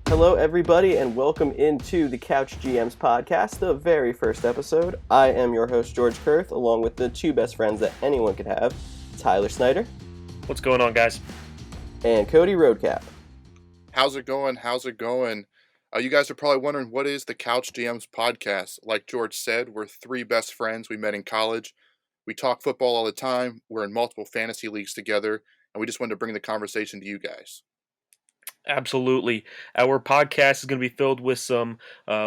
Hello, everybody, and welcome into the Couch GMs podcast, the very first episode. I am your host, George Kerth, along with the two best friends that anyone could have, Tyler Snyder. What's going on, guys? And Cody Roadcap. How's it going? You guys are probably wondering, what is the Couch GMs podcast? Like George said, we're three best friends. We met in college. We talk football all the time. We're in multiple fantasy leagues together, and we just wanted to bring the conversation to you guys. Absolutely. Our podcast is going to be filled with some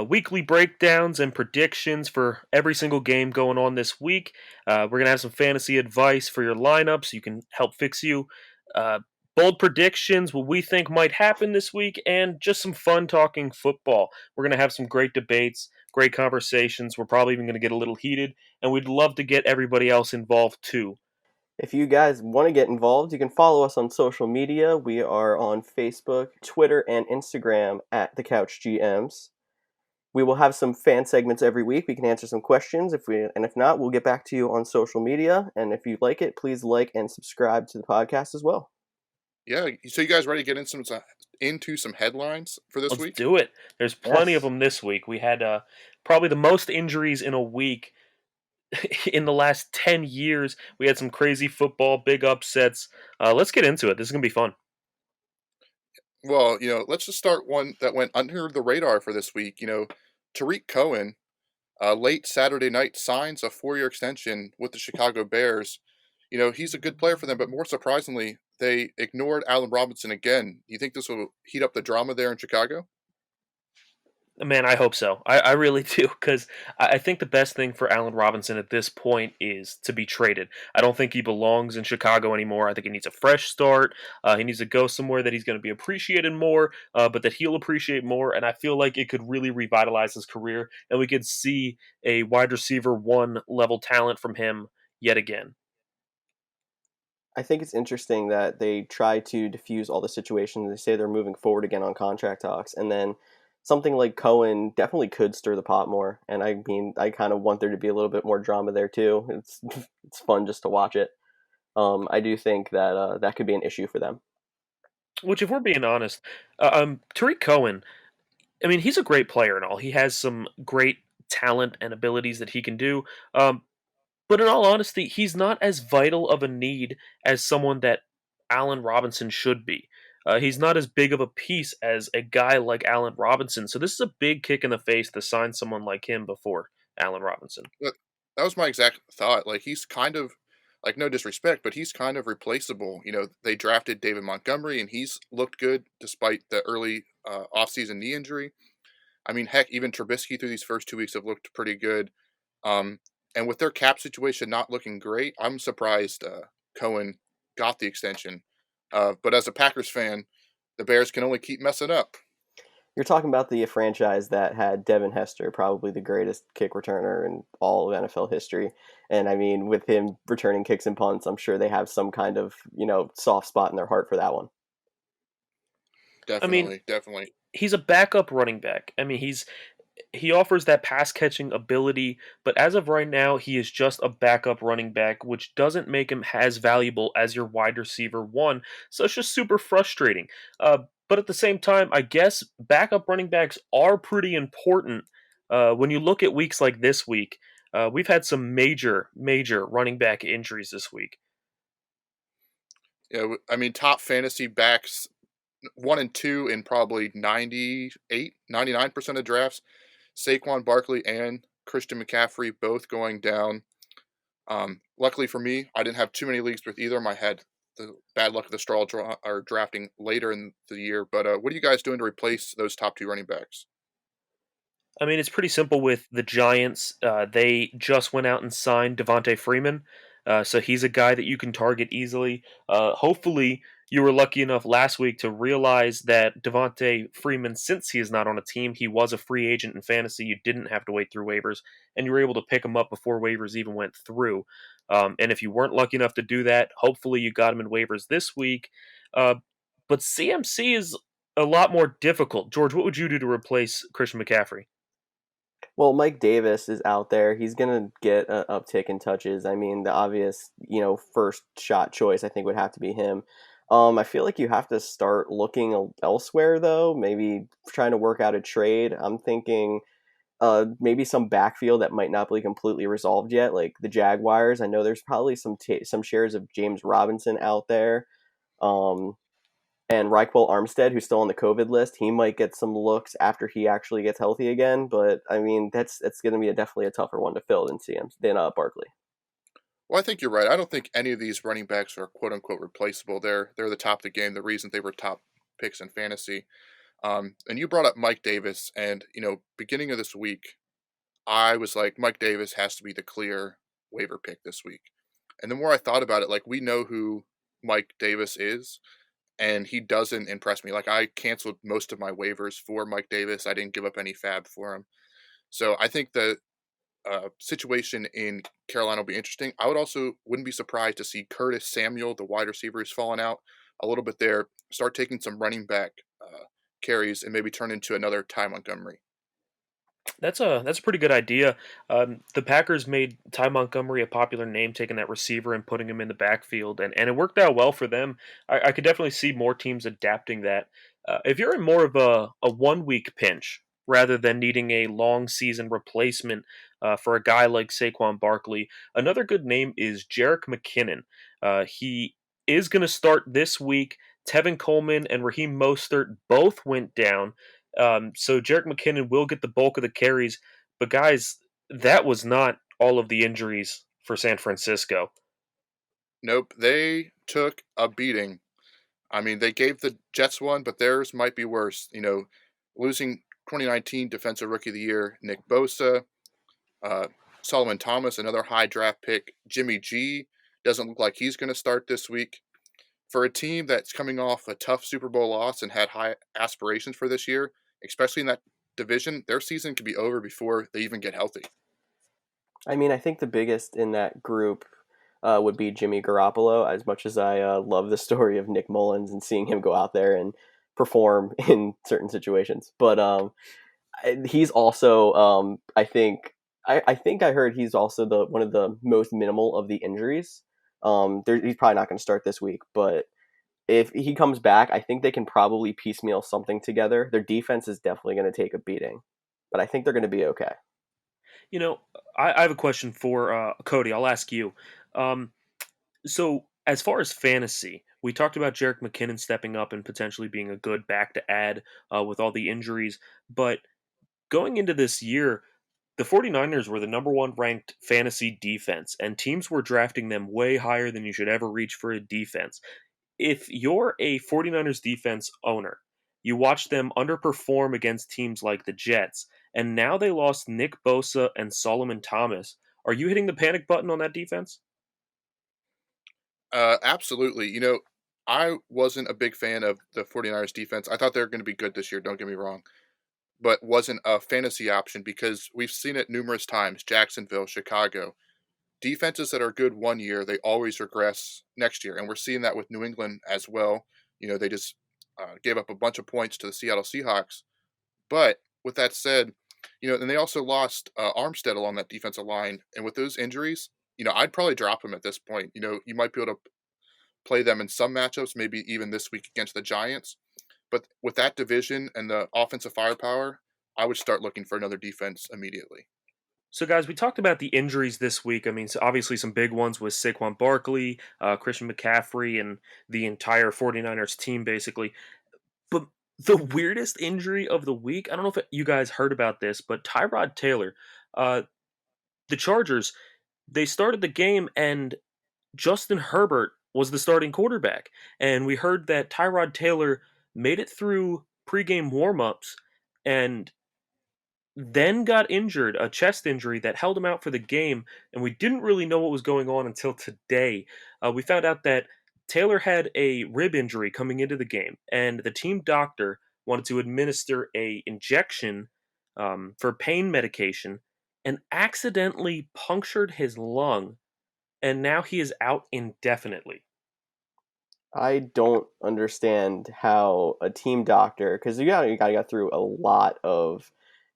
weekly breakdowns and predictions for every single game going on this week. We're going to have some fantasy advice for your lineups. You can help fix you. Bold predictions, what we think might happen this week, and just some fun talking football. We're going to have some great debates, great conversations. We're probably even going to get a little heated, and we'd love to get everybody else involved too. If you guys want to get involved, you can follow us on social media. We are on Facebook, Twitter, and Instagram at the Couch GMs. We will have some fan segments every week. We can answer some questions. If not, we'll get back to you on social media. And if you like it, please like and subscribe to the podcast as well. Yeah, so you guys ready to get into some headlines for this week? Let's do it. There's plenty of them this week. We had probably the most injuries in a week in the last 10 years. We had some crazy football, big upsets. Let's get into it. This is going to be fun. Well, let's just start one that went under the radar for this week. Tariq Cohen, late Saturday night, signs a 4-year extension with the Chicago Bears. He's a good player for them, but more surprisingly, they ignored Allen Robinson again. You think this will heat up the drama there in Chicago? Man, I hope so. I really do, because I think the best thing for Allen Robinson at this point is to be traded. I don't think he belongs in Chicago anymore. I think he needs a fresh start. He needs to go somewhere that he's going to be appreciated more, but that he'll appreciate more, and I feel like it could really revitalize his career, and we could see a wide receiver 1 level talent from him yet again. I think it's interesting that they try to diffuse all the situations. They say they're moving forward again on contract talks, and then something like Cohen definitely could stir the pot more. And I mean, I kind of want there to be a little bit more drama there too. It's fun just to watch it. I do think that that could be an issue for them. Which, if we're being honest, Tariq Cohen, I mean, he's a great player and all. He has some great talent and abilities that he can do. But in all honesty, he's not as vital of a need as someone that Allen Robinson should be. He's not as big of a piece as a guy like Allen Robinson. So this is a big kick in the face to sign someone like him before Allen Robinson. That was my exact thought. Like, he's kind of, like, no disrespect, but he's kind of replaceable. They drafted David Montgomery, and he's looked good despite the early offseason knee injury. I mean, heck, even Trubisky through these first 2 weeks have looked pretty good. And with their cap situation not looking great, I'm surprised Cohen got the extension. But as a Packers fan, the Bears can only keep messing up. You're talking about the franchise that had Devin Hester, probably the greatest kick returner in all of NFL history. And I mean, with him returning kicks and punts, I'm sure they have some kind of, soft spot in their heart for that one. Definitely. He's a backup running back. I mean, he offers that pass catching ability, but as of right now, he is just a backup running back, which doesn't make him as valuable as your wide receiver 1. So it's just super frustrating. But at the same time, I guess backup running backs are pretty important. When you look at weeks like this week, we've had some major running back injuries this week. Yeah, I mean, top fantasy backs 1 and 2 in probably 99% of drafts. Saquon Barkley and Christian McCaffrey both going down. Luckily for me, I didn't have too many leagues with either of them. I had the bad luck of the straw drafting later in the year. But what are you guys doing to replace those top 2 running backs? I mean, it's pretty simple with the Giants. They just went out and signed Devontae Freeman. So he's a guy that you can target easily. Hopefully, you were lucky enough last week to realize that Devontae Freeman, since he is not on a team, he was a free agent in fantasy. You didn't have to wait through waivers, and you were able to pick him up before waivers even went through. And if you weren't lucky enough to do that, hopefully you got him in waivers this week. But CMC is a lot more difficult. George, what would you do to replace Christian McCaffrey? Well, Mike Davis is out there. He's going to get an uptick in touches. I mean, the obvious, first shot choice, I think, would have to be him. I feel like you have to start looking elsewhere though. Maybe trying to work out a trade. I'm thinking maybe some backfield that might not be completely resolved yet, like the Jaguars. I know there's probably some shares of James Robinson out there. Um, and Raquel Armstead, who's still on the COVID list, he might get some looks after he actually gets healthy again. But I mean, that's going to be definitely a tougher one to fill than Barkley. Well, I think you're right. I don't think any of these running backs are quote unquote replaceable. They're the top of the game. The reason they were top picks in fantasy. And you brought up Mike Davis, and beginning of this week, I was like, Mike Davis has to be the clear waiver pick this week. And the more I thought about it, like we know who Mike Davis is, and he doesn't impress me. Like I canceled most of my waivers for Mike Davis. I didn't give up any fab for him. So I think the situation in Carolina will be interesting. I would also wouldn't be surprised to see Curtis Samuel, the wide receiver who's fallen out a little bit there, start taking some running back carries and maybe turn into another Ty Montgomery. That's a pretty good idea. The Packers made Ty Montgomery a popular name, taking that receiver and putting him in the backfield, and it worked out well for them. I could definitely see more teams adapting that. If you're in more of a 1 week pinch rather than needing a long season replacement for a guy like Saquon Barkley, another good name is Jerick McKinnon. He is going to start this week. Tevin Coleman and Raheem Mostert both went down. So Jerick McKinnon will get the bulk of the carries. But guys, that was not all of the injuries for San Francisco. Nope, they took a beating. I mean, they gave the Jets one, but theirs might be worse. Losing 2019 Defensive Rookie of the Year Nick Bosa, uh, Solomon Thomas, another high draft pick. Jimmy G doesn't look like he's going to start this week. For a team that's coming off a tough Super Bowl loss and had high aspirations for this year, especially in that division, their season could be over before they even get healthy. I mean, I think the biggest in that group would be Jimmy Garoppolo. As much as I love the story of Nick Mullins and seeing him go out there and perform in certain situations, but he's also I think I heard he's also the one of the most minimal of the injuries. He's probably not going to start this week, but if he comes back, I think they can probably piecemeal something together. Their defense is definitely going to take a beating, but I think they're going to be okay. You know, I have a question for Cody. I'll ask you. Um, so, as far as fantasy, we talked about Jerick McKinnon stepping up and potentially being a good back to add with all the injuries. But going into this year, the 49ers were the number one ranked fantasy defense, and teams were drafting them way higher than you should ever reach for a defense. If you're a 49ers defense owner, you watch them underperform against teams like the Jets, and now they lost Nick Bosa and Solomon Thomas. Are you hitting the panic button on that defense? Absolutely. I wasn't a big fan of the 49ers defense. I thought they were going to be good this year, don't get me wrong, but wasn't a fantasy option because we've seen it numerous times. Jacksonville, Chicago. Defenses that are good one year, they always regress next year. And we're seeing that with New England as well. They just gave up a bunch of points to the Seattle Seahawks. But with that said, and they also lost Armstead along that defensive line. And with those injuries, I'd probably drop him at this point. You might be able to play them in some matchups, maybe even this week against the Giants. But with that division and the offensive firepower, I would start looking for another defense immediately. So, guys, we talked about the injuries this week. I mean, so obviously, some big ones with Saquon Barkley, Christian McCaffrey, and the entire 49ers team, basically. But the weirdest injury of the week, I don't know if you guys heard about this, but Tyrod Taylor, uh, the Chargers, they started the game and Justin Herbert was the starting quarterback. And we heard that Tyrod Taylor made it through pregame warmups and then got injured, a chest injury that held him out for the game, and we didn't really know what was going on until today. We found out that Taylor had a rib injury coming into the game, and the team doctor wanted to administer a injection for pain medication, and accidentally punctured his lung, and now he is out indefinitely. I don't understand how a team doctor, because you got to go through a lot of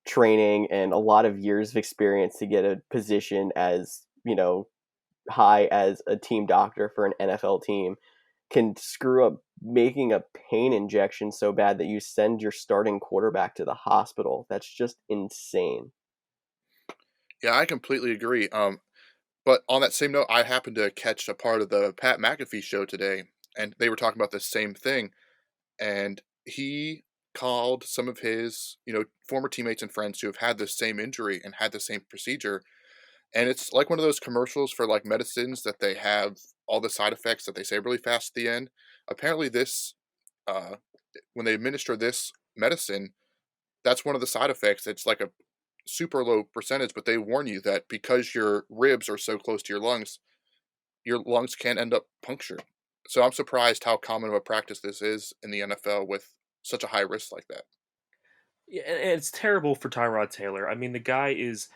training and a lot of years of experience to get a position as high as a team doctor for an NFL team. can screw up making a pain injection so bad that you send your starting quarterback to the hospital. That's just insane. Yeah, I completely agree. But on that same note, I happened to catch a part of the Pat McAfee show today, and they were talking about the same thing. And he called some of his, former teammates and friends who have had the same injury and had the same procedure. And it's like one of those commercials for like medicines that they have all the side effects that they say really fast at the end. Apparently, uh, when they administer this medicine, that's one of the side effects. It's like a super low percentage, but they warn you that because your ribs are so close to your lungs can end up punctured. So I'm surprised how common of a practice this is in the NFL with such a high risk like that. Yeah, and it's terrible for Tyrod Taylor. I mean, the guy is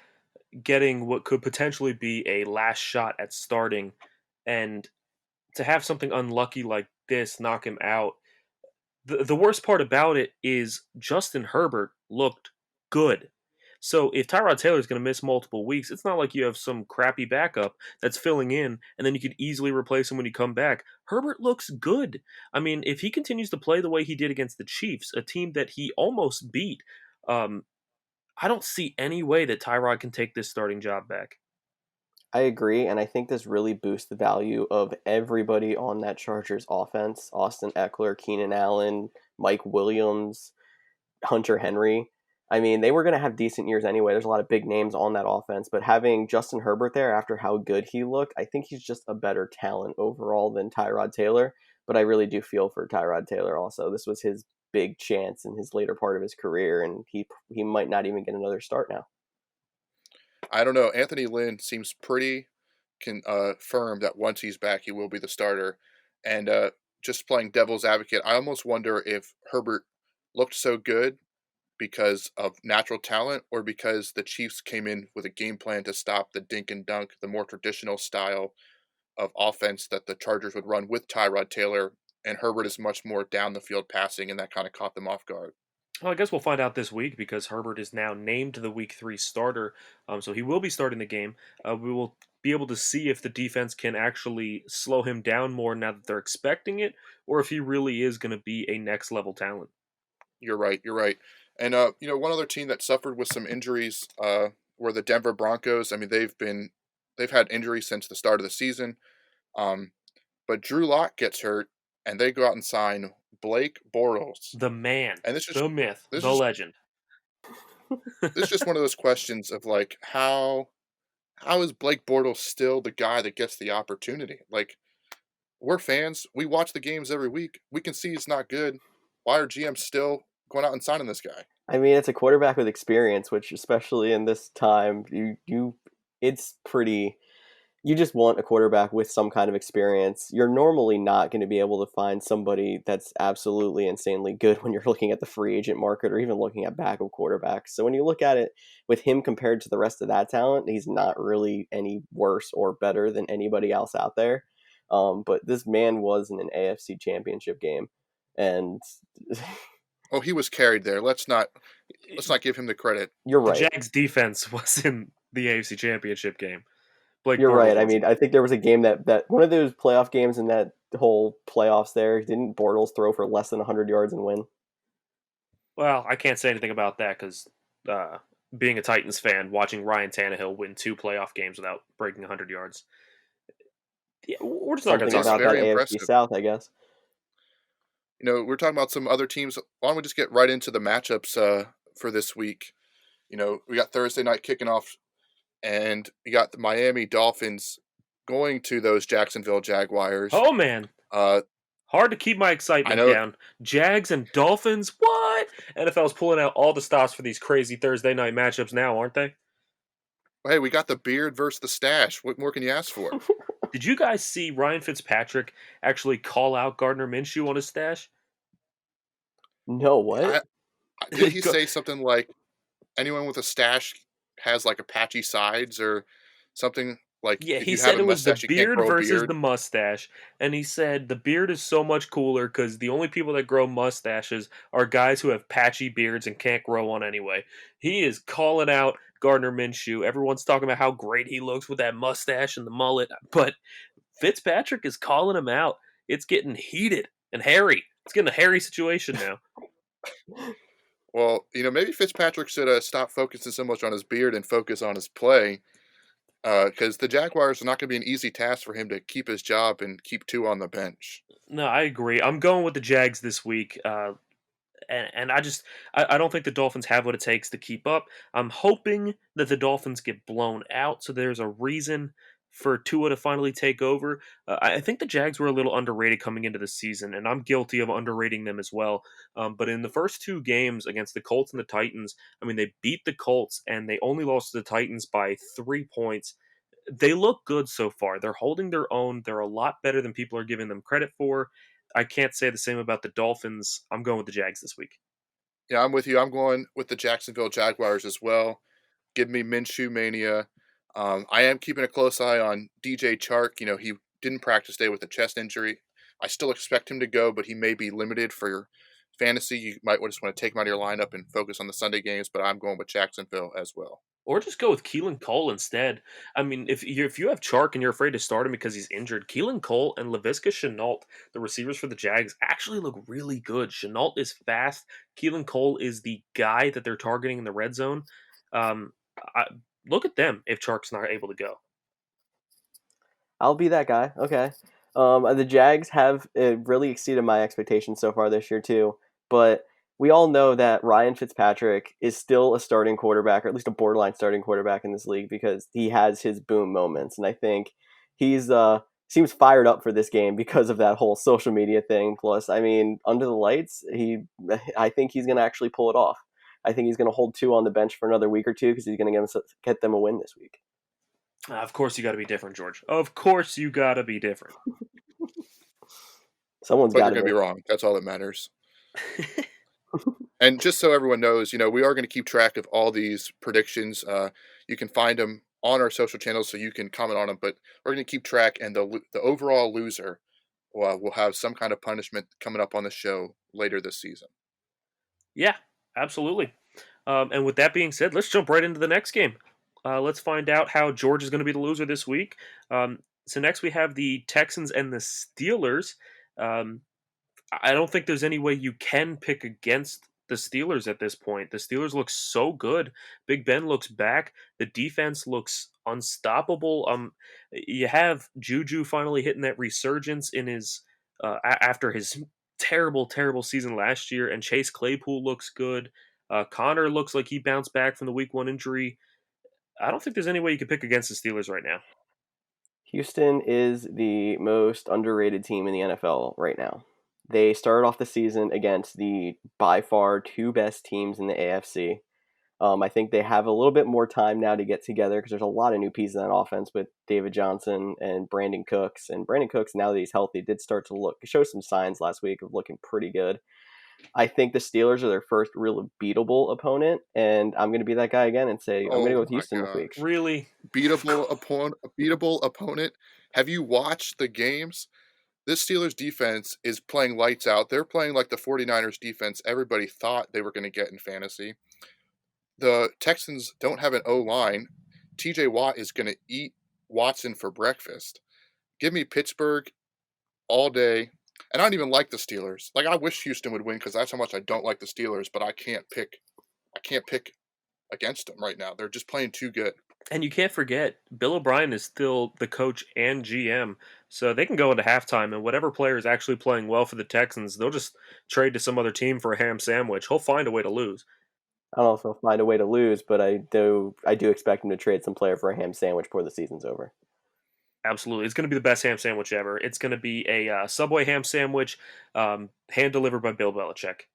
getting what could potentially be a last shot at starting, and to have something unlucky like this knock him out. The worst part about it is Justin Herbert looked good. So if Tyrod Taylor is going to miss multiple weeks, it's not like you have some crappy backup that's filling in, and then you could easily replace him when you come back. Herbert looks good. I mean, if he continues to play the way he did against the Chiefs, a team that he almost beat, um, I don't see any way that Tyrod can take this starting job back. I agree, and I think this really boosts the value of everybody on that Chargers offense. Austin Eckler, Keenan Allen, Mike Williams, Hunter Henry. I mean, they were going to have decent years anyway. There's a lot of big names on that offense, but having Justin Herbert there after how good he looked, I think he's just a better talent overall than Tyrod Taylor. But I really do feel for Tyrod Taylor also. This was his big chance in his later part of his career, and he might not even get another start now. I don't know. Anthony Lynn seems pretty firm that once he's back, he will be the starter. And just playing devil's advocate, I almost wonder if Herbert looked so good because of natural talent or because the Chiefs came in with a game plan to stop the dink and dunk, the more traditional style of offense that the Chargers would run with Tyrod Taylor. And Herbert is much more down the field passing, and that kind of caught them off guard. Well, I guess we'll find out this week because Herbert is now named the Week 3 starter. So he will be starting the game. We will be able to see if the defense can actually slow him down more now that they're expecting it, or if he really is going to be a next level talent. You're right. You're right. And one other team that suffered with some injuries were the Denver Broncos. I mean, they've had injuries since the start of the season. Um, but Drew Lock gets hurt, and they go out and sign Blake Bortles. The man, And this is the myth, this the is legend. this is just one of those questions of like how is Blake Bortles still the guy that gets the opportunity? Like we're fans, we watch the games every week. We can see he's not good. Why are GMs still going out and signing this guy? I mean, it's a quarterback with experience, which especially in this time, it's pretty. You just want a quarterback with some kind of experience. You're normally not going to be able to find somebody that's absolutely insanely good when you're looking at the free agent market or even looking at backup quarterbacks. So when you look at it with him compared to the rest of that talent, he's not really any worse or better than anybody else out there. But this man was in an AFC Championship game, and Oh, he was carried there. Let's not give him the credit. you're The right. Jags defense was in the AFC Championship game. Blake You're Bortles right. I wasn't. mean, I think there was a game that one of those playoff games in that whole playoffs there, didn't Bortles throw for less than 100 yards and win? Well, I can't say anything about that because being a Titans fan, watching Ryan Tannehill win 2 playoff games without breaking 100 yards, yeah, we're just not going to Something talk It's about about that. that very AFC impressive. South, I guess. We're talking about some other teams. Why don't we just get right into the matchups for this week? We got Thursday night kicking off, and we got the Miami Dolphins going to those Jacksonville Jaguars. Oh man, Uh, hard to keep my I excitement know. down. Jags and Dolphins, what? NFL's pulling out all the stops for these crazy Thursday night matchups now, aren't they? Hey, we got the beard versus the stash. What more can you ask for? Did you guys see Ryan Fitzpatrick actually call out Gardner Minshew on his stash? No, what? I, didn't he say something like anyone with a stash has like a patchy sides or something like Yeah, if he you have said a it was the mustache you can't beard grow a versus beard? the mustache, and he said the beard is so much cooler because the only people that grow mustaches are guys who have patchy beards and can't grow one anyway. He is calling out Gardner Minshew. Everyone's talking about how great he looks with that mustache and the mullet, but Fitzpatrick is calling him out. it's getting heated and hairy. It's getting a hairy situation now. Well, maybe Fitzpatrick should stop focusing so much on his beard and focus on his play, because the Jaguars are not going to be an easy task for him to keep his job and keep two on the bench. No, I agree. I'm going with the Jags this week. And I don't think the Dolphins have what it takes to keep up. I'm hoping that the Dolphins get blown out, so there's a reason for Tua to finally take over. I think the Jags were a little underrated coming into the season, and I'm guilty of underrating them as well. But in the first two games against the Colts and the Titans, I mean, they beat the Colts and they only lost to the Titans by 3 points. They look good so far. They're holding their own. They're a lot better than people are giving them credit for. I can't say the same about the Dolphins. I'm going with the Jags this week. Yeah, I'm with you. I'm going with the Jacksonville Jaguars as well. Give me Minshew mania. I am keeping a close eye on DJ Chark. He didn't practice today with a chest injury. I still expect him to go, but he may be limited for your fantasy. You might just want to take him out of your lineup and focus on the Sunday games, but I'm going with Jacksonville as well. Or just go with Keelan Cole instead. I mean, if you have Chark and you're afraid to start him because he's injured, Keelan Cole and Laviska Shenault, the receivers for the Jags, actually look really good. Shenault is fast. Keelan Cole is the guy that they're targeting in the red zone. Um, I, Look at them if Chark's not able to go. I'll be that guy. Okay. The Jags have really exceeded my expectations so far this year too. But we all know that Ryan Fitzpatrick is still a starting quarterback, or at least a borderline starting quarterback in this league, because he has his boom moments, and I think he's seems fired up for this game because of that whole social media thing. Plus, I mean, under the lights, I think he's going to actually pull it off. I think he's going to hold two on the bench for another week or two because he's going to get them a win this week. Of course, you got to be different, George. Of course, you got to be different. Someone's But got you're to going to be. be wrong. That's all that matters. And just so everyone knows, we are going to keep track of all these predictions. You can find them on our social channels, so you can comment on them. But we're going to keep track, and the overall loser will have some kind of punishment coming up on the show later this season. Yeah, absolutely. And with that being said, let's jump right into the next game. Let's find out how George is going to be the loser this week. So next we have the Texans and the Steelers. Um, I don't think there's any way you can pick against the Steelers at this point. The Steelers look so good. Big Ben looks back. The defense looks unstoppable. You have Juju finally hitting that resurgence in his after his terrible, terrible season last year, and Chase Claypool looks good. Connor looks like he bounced back from the Week 1 injury. I don't think there's any way you could pick against the Steelers right now. Houston is the most underrated team in the NFL right now. They started off the season against the by far two best teams in the AFC. I think they have a little bit more time now to get together because there's a lot of new pieces on offense with David Johnson and Brandon Cooks. And Brandon Cooks, now that he's healthy, did start to show some signs last week of looking pretty good. I think the Steelers are their first real beatable opponent, and I'm going to be that guy again and say I'm going to go Oh with my Houston this week. gosh. Really? Beatable opponent. Have you watched the games? This Steelers defense is playing lights out. They're playing like the 49ers defense everybody thought they were going to get in fantasy. The Texans don't have an O-line. TJ Watt is going to eat Watson for breakfast. Give me Pittsburgh all day. And I don't even like the Steelers. Like, I wish Houston would win because that's how much I don't like the Steelers, but I can't pick against them right now. They're just playing too good. And you can't forget, Bill O'Brien is still the coach and GM, so they can go into halftime, and whatever player is actually playing well for the Texans, they'll just trade to some other team for a ham sandwich. He'll find a way to lose. I don't know if he'll find a way to lose, but I do expect him to trade some player for a ham sandwich before the season's over. Absolutely. It's going to be the best ham sandwich ever. It's going to be a Subway ham sandwich, hand delivered by Bill Belichick.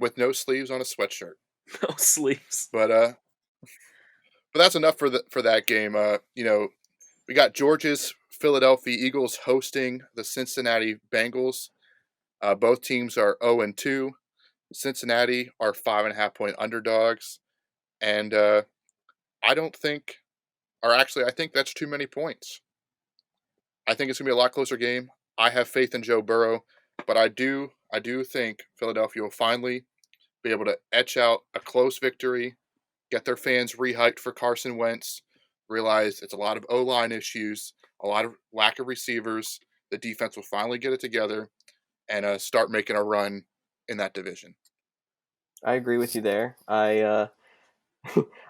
With no sleeves on a sweatshirt. No sleeves. But that's enough for that game. We got Georgia's Philadelphia Eagles hosting the Cincinnati Bengals. Both teams are 0-2. Cincinnati are 5.5-point underdogs, and I don't think, or actually, I think that's too many points. I think it's gonna be a lot closer game. I have faith in Joe Burrow, but I do think Philadelphia will finally be able to etch out a close victory, get their fans rehyped for Carson Wentz, realize it's a lot of O-line issues, a lot of lack of receivers, the defense will finally get it together and start making a run in that division. I agree with you there.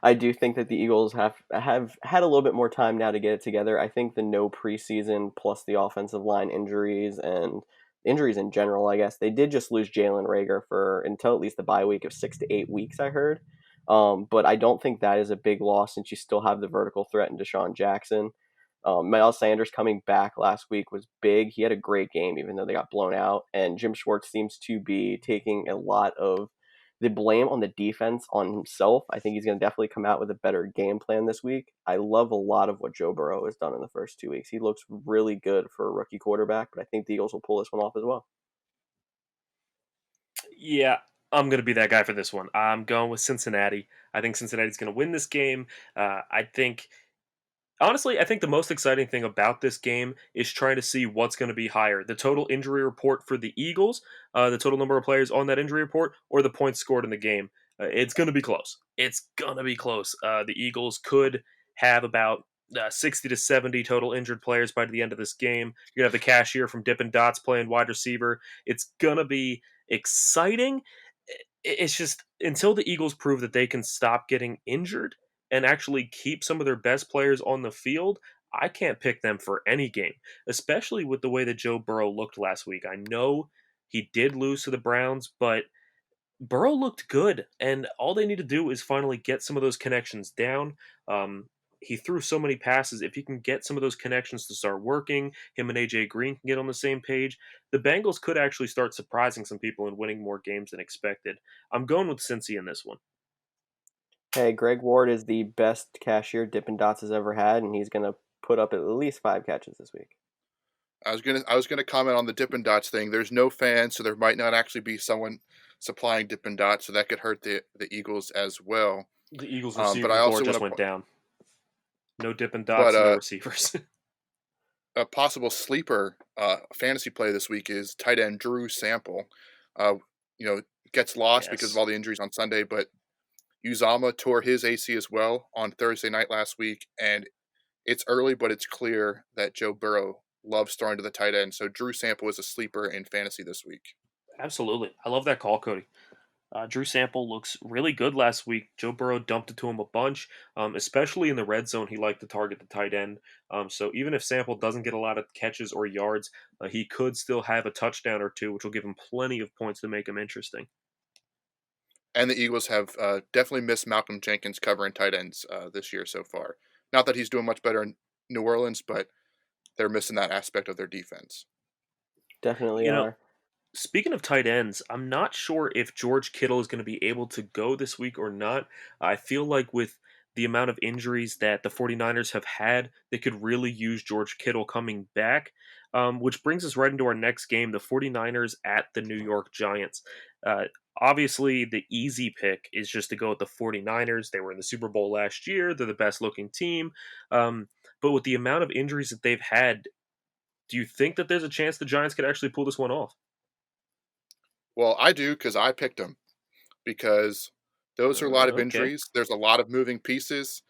I do think that the Eagles have had a little bit more time now to get it together. I think the no preseason plus the offensive line injuries and injuries in general, I guess they did just lose Jalen Rager for until at least the bye week of 6 to 8 weeks. I heard, but I don't think that is a big loss since you still have the vertical threat in Deshaun Jackson. Miles Sanders coming back last week was big. He had a great game, even though they got blown out. And Jim Schwartz seems to be taking a lot of the blame on the defense on himself. I think he's going to definitely come out with a better game plan this week. I love a lot of what Joe Burrow has done in the first 2 weeks. He looks really good for a rookie quarterback, but I think the Eagles will pull this one off as well. Yeah, I'm going to be that guy for this one. I'm going with Cincinnati. I think Cincinnati's going to win this game. I think Honestly, I think the most exciting thing about this game is trying to see what's going to be higher: the total injury report for the Eagles, the total number of players on that injury report, or the points scored in the game. It's going to be close. It's going to be close. The Eagles could have about 60 to 70 total injured players by the end of this game. You're going to have the cashier from Dippin' Dots playing wide receiver. It's going to be exciting. It's just until the Eagles prove that they can stop getting injured and actually keep some of their best players on the field, I can't pick them for any game, especially with the way that Joe Burrow looked last week. I know he did lose to the Browns, but Burrow looked good, and all they need to do is finally get some of those connections down. He threw so many passes. If he can get some of those connections to start working, him and AJ Green can get on the same page. The Bengals could actually start surprising some people and winning more games than expected. I'm going with Cincy in this one. Hey, Greg Ward is the best cashier Dippin' Dots has ever had, and he's going to put up at least 5 catches this week. I was gonna comment on the Dippin' Dots thing. There's no fans, so there might not actually be someone supplying Dippin' Dots, so that could hurt the Eagles as well. The Eagles But I receiving core also want just to, went down. No Dippin' but Dots, no receivers. a possible sleeper fantasy play this week is tight end Drew Sample. Uh, you know, gets lost because of Yes, all the injuries on Sunday, but Uzama tore his AC as well on Thursday night last week, and it's early, but it's clear that Joe Burrow loves throwing to the tight end. So Drew Sample is a sleeper in fantasy this week. absolutely. I love that call, Cody. Drew Sample looks really good last week. Joe Burrow dumped it to him a bunch, especially in the red zone. He liked to target the tight end. So even if Sample doesn't get a lot of catches or yards, he could still have a touchdown or two, which will give him plenty of points to make him interesting. And the Eagles have definitely missed Malcolm Jenkins covering tight ends this year so far. Not that he's doing much better in New Orleans, but they're missing that aspect of their defense. Definitely You know, are. Speaking of tight ends, I'm not sure if George Kittle is going to be able to go this week or not. I feel like with the amount of injuries that the 49ers have had, they could really use George Kittle coming back. Which brings us right into our next game, the 49ers at the New York Giants. Uh, Obviously, the easy pick is just to go with the 49ers. They were in the Super Bowl last year, they're the best looking team. But with the amount of injuries that they've had, do you think that there's a chance the Giants could actually pull this one off? Well, I do because I picked them because those are a lot of Okay. injuries. There's a lot of moving pieces.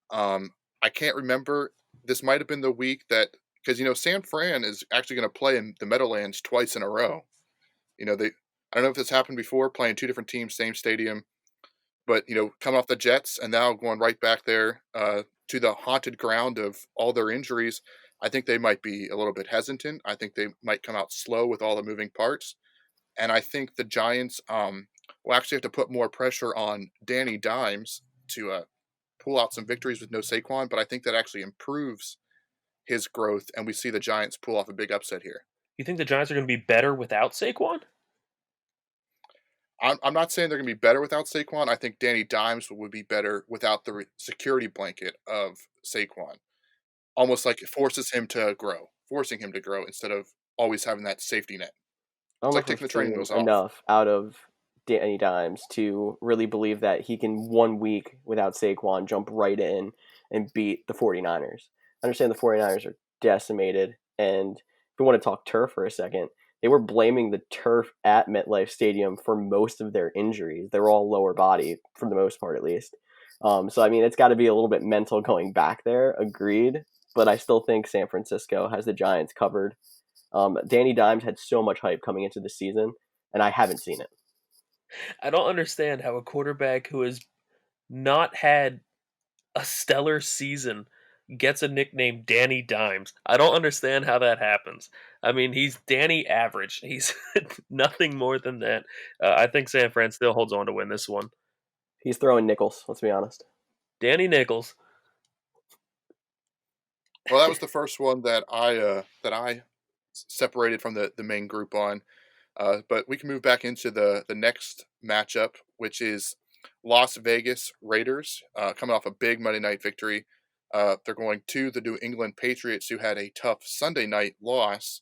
Um, I can't remember. This might have been the week that because San Fran is actually going to play in the Meadowlands twice in a row. They I don't know if this happened before, playing two different teams, same stadium, but coming off the Jets and now going right back there to the haunted ground of all their injuries. I think they might be a little bit hesitant. I think they might come out slow with all the moving parts, and I think the Giants will actually have to put more pressure on Danny Dimes to pull out some victories with no Saquon. But I think that actually improves his growth, and we see the Giants pull off a big upset here. You think the Giants are going to be better without Saquon? I'm not saying they're going to be better without Saquon. I think Danny Dimes would be better without the security blanket of Saquon. Almost like it forces him to grow, forcing him to grow instead of always having that safety net. I don't It's know like if we're taking the training seeing wheels off. enough out of Danny Dimes to really believe that he can 1 week without Saquon jump right in and beat the 49ers. I understand the 49ers are decimated, and if we want to talk turf for a second, they were blaming the turf at MetLife Stadium for most of their injuries. They were all lower body, for the most part at least. So, I mean, it's got to be a little bit mental going back there, agreed, but I still think San Francisco has the Giants covered. Danny Dimes had so much hype coming into the season, and I haven't seen it. I don't understand how a quarterback who has not had a stellar season gets a nickname Danny Dimes. I don't understand how that happens. I mean, he's Danny average. He's nothing more than that. I think San Fran still holds on to win this one. He's throwing nickels. Let's be honest. Danny Nichols. Well, that was the first one that I separated from the main group on. But we can move back into the next matchup, which is Las Vegas Raiders coming off a big Monday night victory. They're going to the New England Patriots, who had a tough Sunday night loss.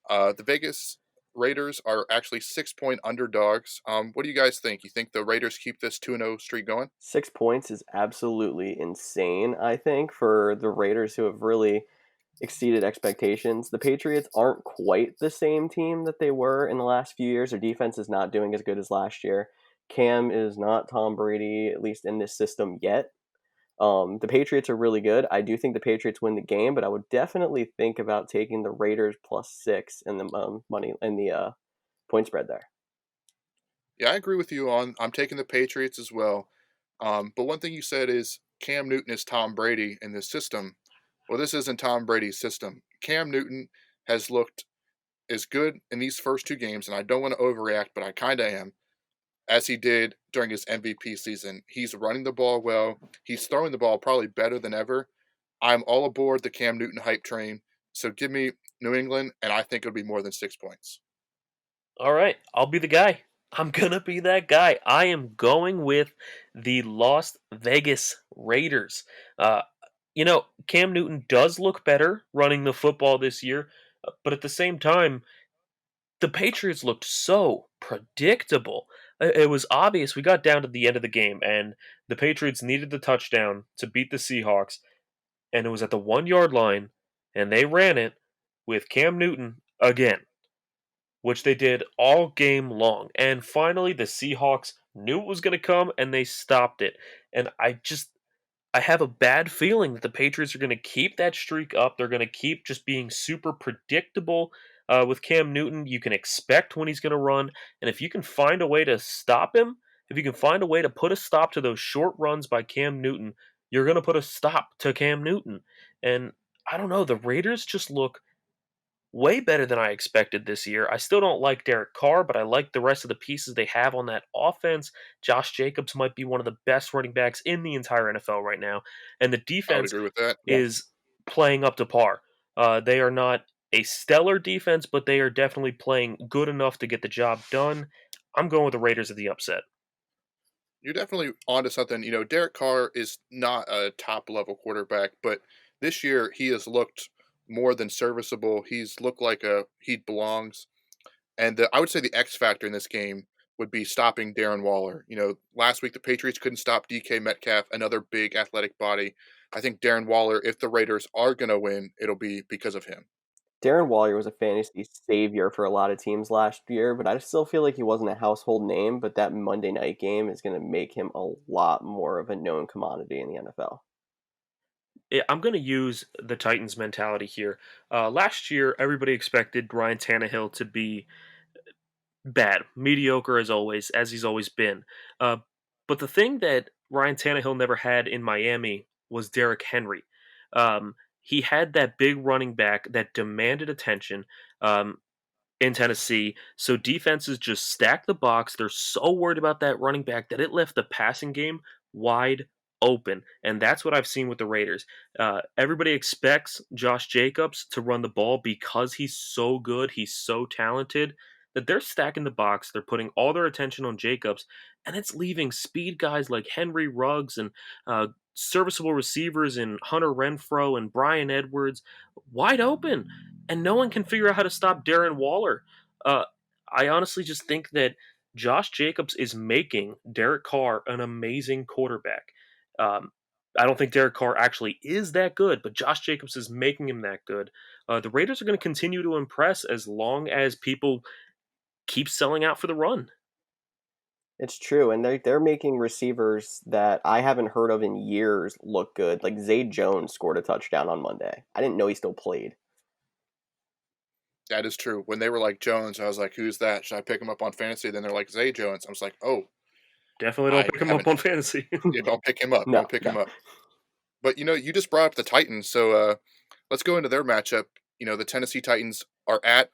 The Vegas Raiders are actually 6 point underdogs. What do you guys think? You think the Raiders keep this 2-0 streak going? 6 points is absolutely insane, I think, for the Raiders who have really exceeded expectations. The Patriots aren't quite the same team that they were in the last few years. Their defense is not doing as good as last year. Cam is not Tom Brady, at least in this system yet. The Patriots are really good. I do think the Patriots win the game, but I would definitely think about taking the Raiders +6 in the money in the point spread there. Yeah, I agree with you on. I'm taking the Patriots as well. But one thing you said is Cam Newton is Tom Brady in this system. Well, this isn't Tom Brady's system. Cam Newton has looked as good in these first two games, and I don't want to overreact, but I kind of am, as he did during his MVP season. He's running the ball well. He's throwing the ball probably better than ever. I'm all aboard the Cam Newton hype train. So give me New England, and I think it'll be more than 6 points. All right, I'll be the guy. I'm gonna be that guy. I am going with the Las Vegas Raiders. Uh, Cam Newton does look better running the football this year, but at the same time, the Patriots looked so predictable. It was obvious. We got down to the end of the game, and the Patriots needed the touchdown to beat the Seahawks, and it was at the 1 yard line, and they ran it with Cam Newton again, which they did all game long. And finally, the Seahawks knew it was going to come, and they stopped it. And I have a bad feeling that the Patriots are going to keep that streak up. They're going to keep just being super predictable with Cam Newton. You can expect when he's going to run. And if you can find a way to stop him, if you can find a way to put a stop to those short runs by Cam Newton, you're going to put a stop to Cam Newton. And I don't know, the Raiders just look way better than I expected this year. I still don't like Derek Carr, but I like the rest of the pieces they have on that offense. Josh Jacobs might be one of the best running backs in the entire NFL right now, and the I would defense agree with that. is playing up to par. They are not a stellar defense, but they are definitely playing good enough to get the job done. I'm going with the Raiders at the upset. You're definitely onto something. Derek Carr is not a top level quarterback, but this year he has looked more than serviceable. He's looked like he belongs. And I would say the X factor in this game would be stopping Darren Waller. Last week the Patriots couldn't stop DK Metcalf, another big athletic body. I think Darren Waller, if the Raiders are going to win, it'll be because of him. Darren Waller was a fantasy savior for a lot of teams last year, but I still feel like he wasn't a household name. But that Monday night game is going to make him a lot more of a known commodity in the NFL. I'm going to use the Titans mentality here. Last year, everybody expected Ryan Tannehill to be bad, mediocre as always, as he's always been. Uh, but the thing that Ryan Tannehill never had in Miami was Derrick Henry. He had that big running back that demanded attention. In Tennessee. So defenses just stack the box. They're so worried about that running back that it left the passing game wide open. And that's what I've seen with the Raiders. Everybody expects Josh Jacobs to run the ball because he's so good, he's so talented, that they're stacking the box. They're putting all their attention on Jacobs, and it's leaving speed guys like Henry Ruggs and serviceable receivers in Hunter Renfro and Brian Edwards wide open, and no one can figure out how to stop Darren Waller. Uh, I honestly just think that Josh Jacobs is making Derek Carr an amazing quarterback. Um, I don't think Derek Carr actually is that good, but Josh Jacobs is making him that good. The Raiders are going to continue to impress as long as people keep selling out for the run. It's true, and they're making receivers that I haven't heard of in years look good. Like Zay Jones scored a touchdown on Monday. I didn't know he still played. That is true. When they were like Jones, I was like, "Who's that? Should I pick him up on fantasy?" Then they're like Zay Jones. I was like, "Oh, Definitely don't I pick him up haven't. on fantasy. Yeah, don't pick him up. No, Don't pick him no. up." But you just brought up the Titans, so let's go into their matchup. The Tennessee Titans are at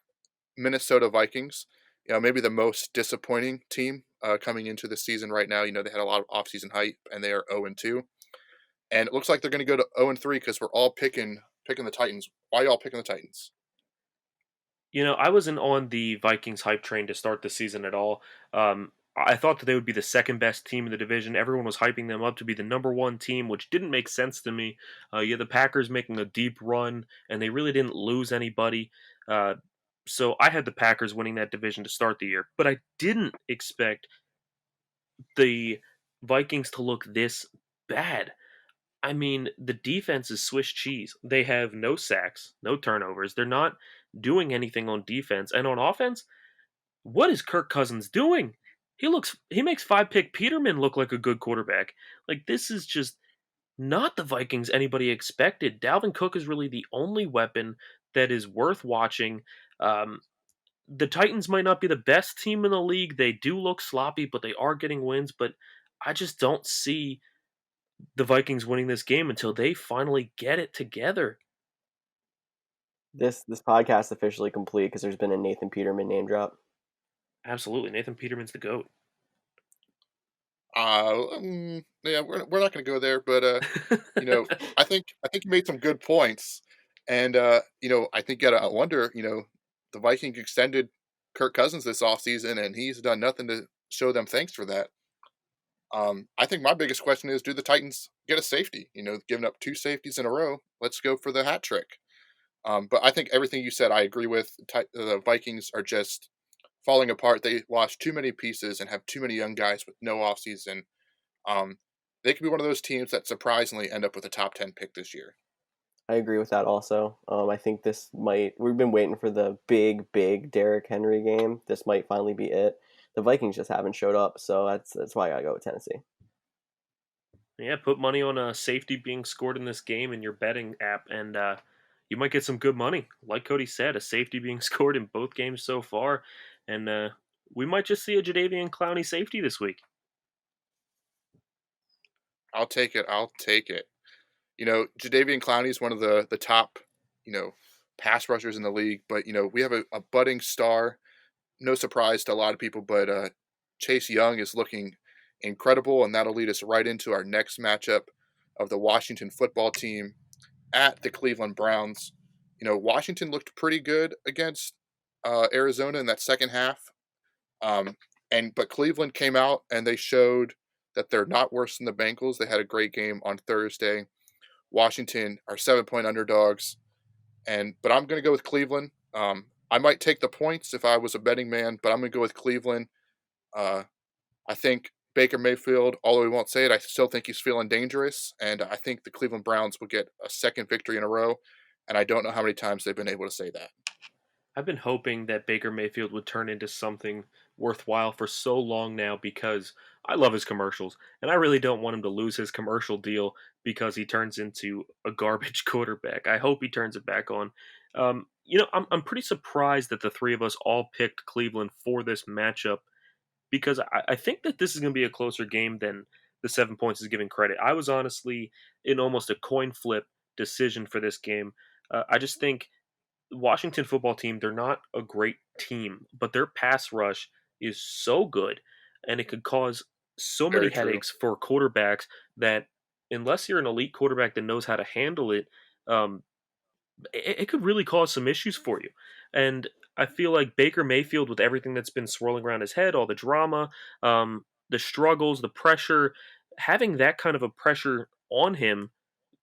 Minnesota Vikings. Maybe the most disappointing team coming into the season right now. They had a lot of offseason hype, and they are 0-2, and it looks like they're going to go to 0-3 because we're all picking the Titans. Why y'all picking the Titans? I wasn't on the Vikings hype train to start the season at all. I thought that they would be the second best team in the division. Everyone was hyping them up to be the number one team, which didn't make sense to me. The Packers making a deep run, and they really didn't lose anybody. Uh, so I had the Packers winning that division to start the year, but I didn't expect the Vikings to look this bad. I mean, the defense is Swiss cheese. They have no sacks, no turnovers. They're not doing anything on defense. And on offense, what is Kirk Cousins doing? He makes five pick Peterman look like a good quarterback. Like this is just not the Vikings anybody expected. Dalvin Cook is really the only weapon that is worth watching. Um, the Titans might not be the best team in the league. They do look sloppy, but they are getting wins. But I just don't see the Vikings winning this game until they finally get it together. This podcast is officially complete because there's been a Nathan Peterman name drop. Absolutely, Nathan Peterman's the goat. Yeah, we're not going to go there, but you know, I think you made some good points, and I think you gotta wonder. The Vikings extended Kirk Cousins this offseason, and he's done nothing to show them thanks for that. I think my biggest question is, do the Titans get a safety? Giving up two safeties in a row. Let's go for the hat trick. But I think everything you said, I agree with. The Vikings are just falling apart. They lost too many pieces and have too many young guys with no offseason. Um, they could be one of those teams that surprisingly end up with a top 10 pick this year. I agree with that also. I think this might. We've been waiting for the big Derrick Henry game. This might finally be it. The Vikings just haven't showed up, so that's why I gotta go with Tennessee. Yeah, put money on a safety being scored in this game in your betting app, and you might get some good money. Like Cody said, a safety being scored in both games so far, and we might just see a Jadeveon Clowney safety this week. I'll take it. I'll take it. Jadeveon Clowney is one of the top, you know, pass rushers in the league, but we have a budding star. No surprise to a lot of people, but Chase Young is looking incredible, and that'll lead us right into our next matchup of the Washington football team at the Cleveland Browns. Washington looked pretty good against Arizona in that second half, um, but Cleveland came out and they showed that they're not worse than the Bengals. They had a great game on Thursday. Washington are 7-point underdogs, but I'm going to go with Cleveland. I might take the points if I was a betting man, but I'm going to go with Cleveland. Uh, I think Baker Mayfield, although he won't say it, I still think he's feeling dangerous, and I think the Cleveland Browns will get a second victory in a row, and I don't know how many times they've been able to say that. I've been hoping that Baker Mayfield would turn into something worthwhile for so long now because I love his commercials, and I really don't want him to lose his commercial deal because he turns into a garbage quarterback. I hope he turns it back on. I'm pretty surprised that the three of us all picked Cleveland for this matchup because I think that this is going to be a closer game than the 7 points is giving credit. I was honestly in almost a coin flip decision for this game. I just think Washington football team, they're not a great team, but their pass rush is so good and it could cause so many Very true. headaches for quarterbacks that unless you're an elite quarterback that knows how to handle it, um, it could really cause some issues for you. And I feel like Baker Mayfield, with everything that's been swirling around his head, all the drama, the struggles, the pressure, having that kind of a pressure on him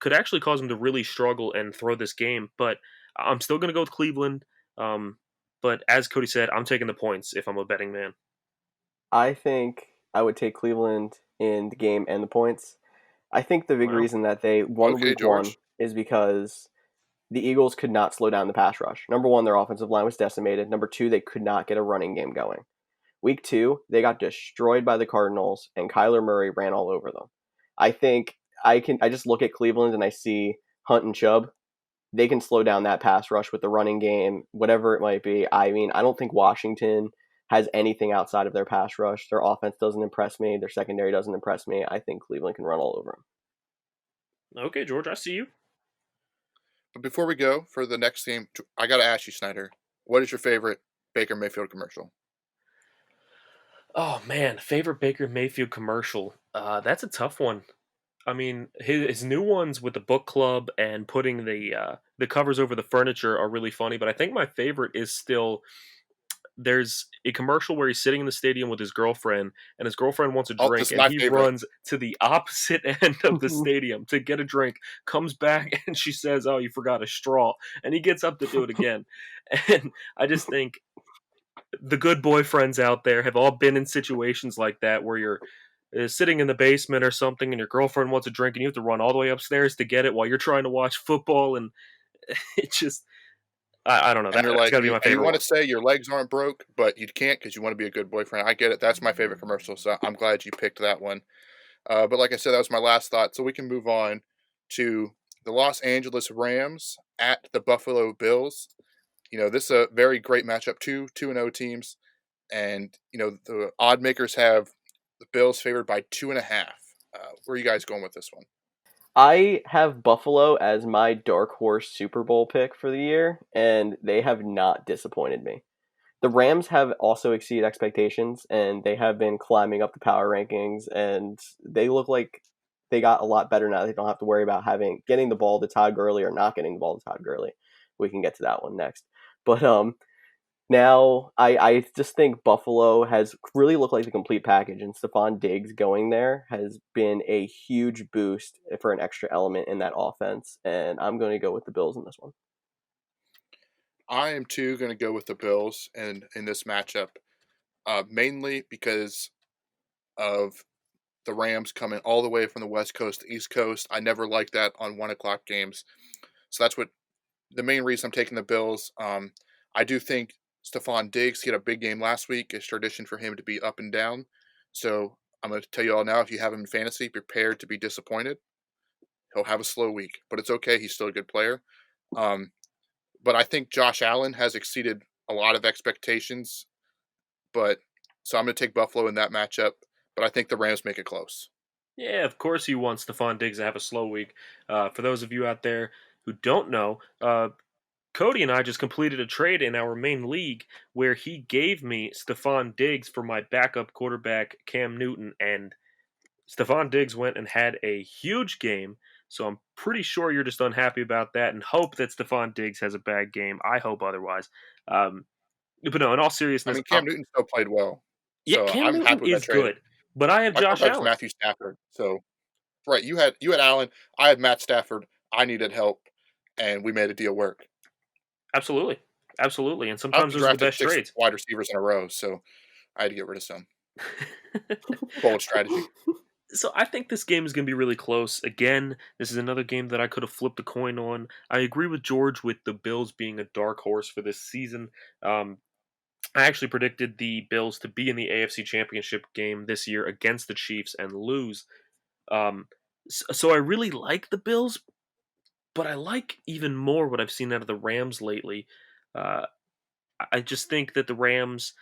could actually cause him to really struggle and throw this game. But I'm still going to go with Cleveland. Um, but as Cody said, I'm taking the points if I'm a betting man. I think I would take Cleveland in the game and the points. I think the big Wow. reason that they won Okay, week one George. is because the Eagles could not slow down the pass rush. Number one, their offensive line was decimated. Number two, they could not get a running game going. Week two, they got destroyed by the Cardinals, and Kyler Murray ran all over them. I think I just look at Cleveland and I see Hunt and Chubb. they can slow down that pass rush with the running game, whatever it might be. I mean, I don't think Washington has anything outside of their pass rush. Their offense doesn't impress me. Their secondary doesn't impress me. I think Cleveland can run all over them. Okay, George, I see you. But before we go for the next game, I got to ask you, Snyder, what is your favorite Baker Mayfield commercial? Oh man, favorite Baker Mayfield commercial. That's a tough one. I mean, his new ones with the book club and putting the covers over the furniture are really funny. But I think my favorite is still there's a commercial where he's sitting in the stadium with his girlfriend, and his girlfriend wants a Oh, drink, this is and my he favorite. runs to the opposite end of the stadium to get a drink, comes back, and she says, "Oh, you forgot a straw," and he gets up to do it again. And I just think the good boyfriends out there have all been in situations like that where you're sitting in the basement or something and your girlfriend wants a drink and you have to run all the way upstairs to get it while you're trying to watch football, and it just I don't know, And you're that's like, got to be my and you favorite want to one. say your legs aren't broke, but you can't because you want to be a good boyfriend. I get it. That's my favorite commercial. So I'm glad you picked that one. But like I said, that was my last thought. So we can move on to the Los Angeles Rams at the Buffalo Bills. This is a very great matchup. Two and O teams, and the odd makers have the Bills favored by 2.5. Where are you guys going with this one? I have Buffalo as my dark horse Super Bowl pick for the year, and they have not disappointed me. The Rams have also exceeded expectations, and they have been climbing up the power rankings, and they look like they got a lot better now. They don't have to worry about getting the ball to Todd Gurley or not getting the ball to Todd Gurley. We can get to that one next. But now I just think Buffalo has really looked like the complete package, and Stephon Diggs going there has been a huge boost for an extra element in that offense, and I'm going to go with the Bills in this one. I am too going to go with the Bills in this matchup, mainly because of the Rams coming all the way from the West Coast to East Coast. I never liked that on 1 o'clock games, so that's what the main reason I'm taking the Bills. I do think Stephon Diggs, he had a big game last week. It's tradition for him to be up and down. So I'm going to tell you all now, if you have him in fantasy, prepare to be disappointed. He'll have a slow week, but it's okay. He's still a good player. Um, but I think Josh Allen has exceeded a lot of expectations. But so I'm going to take Buffalo in that matchup. But I think the Rams make it close. Yeah, of course he wants Stephon Diggs to have a slow week. For those of you out there who don't know, Cody and I just completed a trade in our main league where he gave me Stephon Diggs for my backup quarterback Cam Newton, and Stephon Diggs went and had a huge game. So I'm pretty sure you're just unhappy about that and hope that Stephon Diggs has a bad game. I hope otherwise. Um, but no, in all I seriousness, mean, Cam Newton still played well. yeah, So Cam I'm Newton happy with that is trade. good, but I have My Josh quarterback is Allen. Matthew Stafford. So right, you had Allen, I had Matt Stafford. I needed help, and we made a deal work. Absolutely, absolutely, and I sometimes also those are the drafted best six trades. wide receivers in a row, so I had to get rid of some. Bold strategy. So I think this game is going to be really close. Again, this is another game that I could have flipped a coin on. I agree with George with the Bills being a dark horse for this season. Um, I actually predicted the Bills to be in the AFC Championship game this year against the Chiefs and lose. So I really like the Bills, but I like even more what I've seen out of the Rams lately. Uh, I just think that the Rams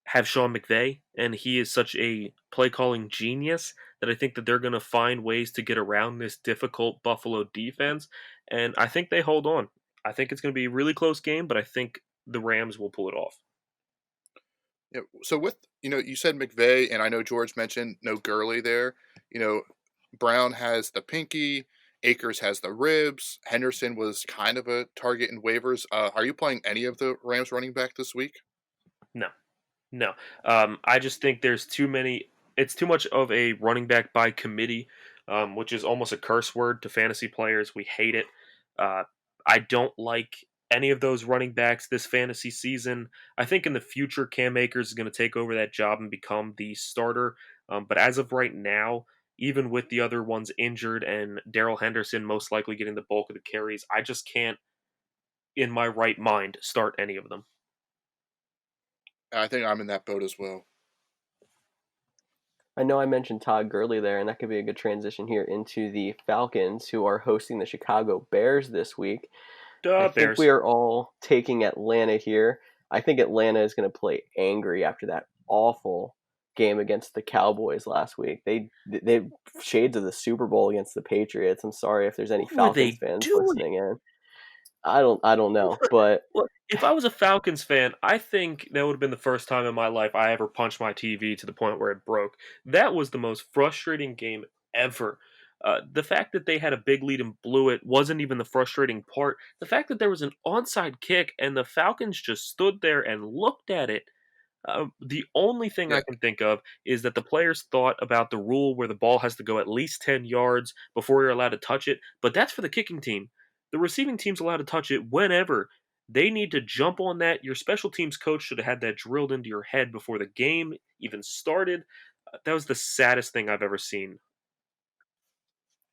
have Sean McVay, and he is such a play calling genius that I think that they're going to find ways to get around this difficult Buffalo defense, and I think they hold on. I think it's going to be a really close game, but I think the Rams will pull it off. Yeah, so with you said McVay, and I know George mentioned no Gurley there. You know, Brown has the pinky, Akers has the ribs. Henderson was kind of a target in waivers. Are you playing any of the Rams running back this week? No, no. I just think there's too many. It's too much of a running back by committee, which is almost a curse word to fantasy players. We hate it. Uh, I don't like any of those running backs this fantasy season. I think in the future, Cam Akers is going to take over that job and become the starter. But as of right now, even with the other ones injured and Daryl Henderson most likely getting the bulk of the carries, I just can't, in my right mind, start any of them. I think I'm in that boat as well. I know I mentioned Todd Gurley there, and that could be a good transition here into the Falcons, who are hosting the Chicago Bears this week. I Duh, think we Bears. are all taking Atlanta here. I think Atlanta is going to play angry after that awful game against the Cowboys last week. They shades of the Super Bowl against the Patriots. I'm sorry if there's any What were Falcons they fans doing? listening in. I don't know, but Look, if I was a Falcons fan, I think that would have been the first time in my life I ever punched my TV to the point where it broke. That was the most frustrating game ever. The fact that they had a big lead and blew it wasn't even the frustrating part. The fact that there was an onside kick and the Falcons just stood there and looked at it. The only thing Yeah, I can think of is that the players thought about the rule where the ball has to go at least 10 yards before you're allowed to touch it, but that's for the kicking team. The receiving team's allowed to touch it whenever. They need to jump on that. Your special teams coach should have had that drilled into your head before the game even started. That was the saddest thing I've ever seen.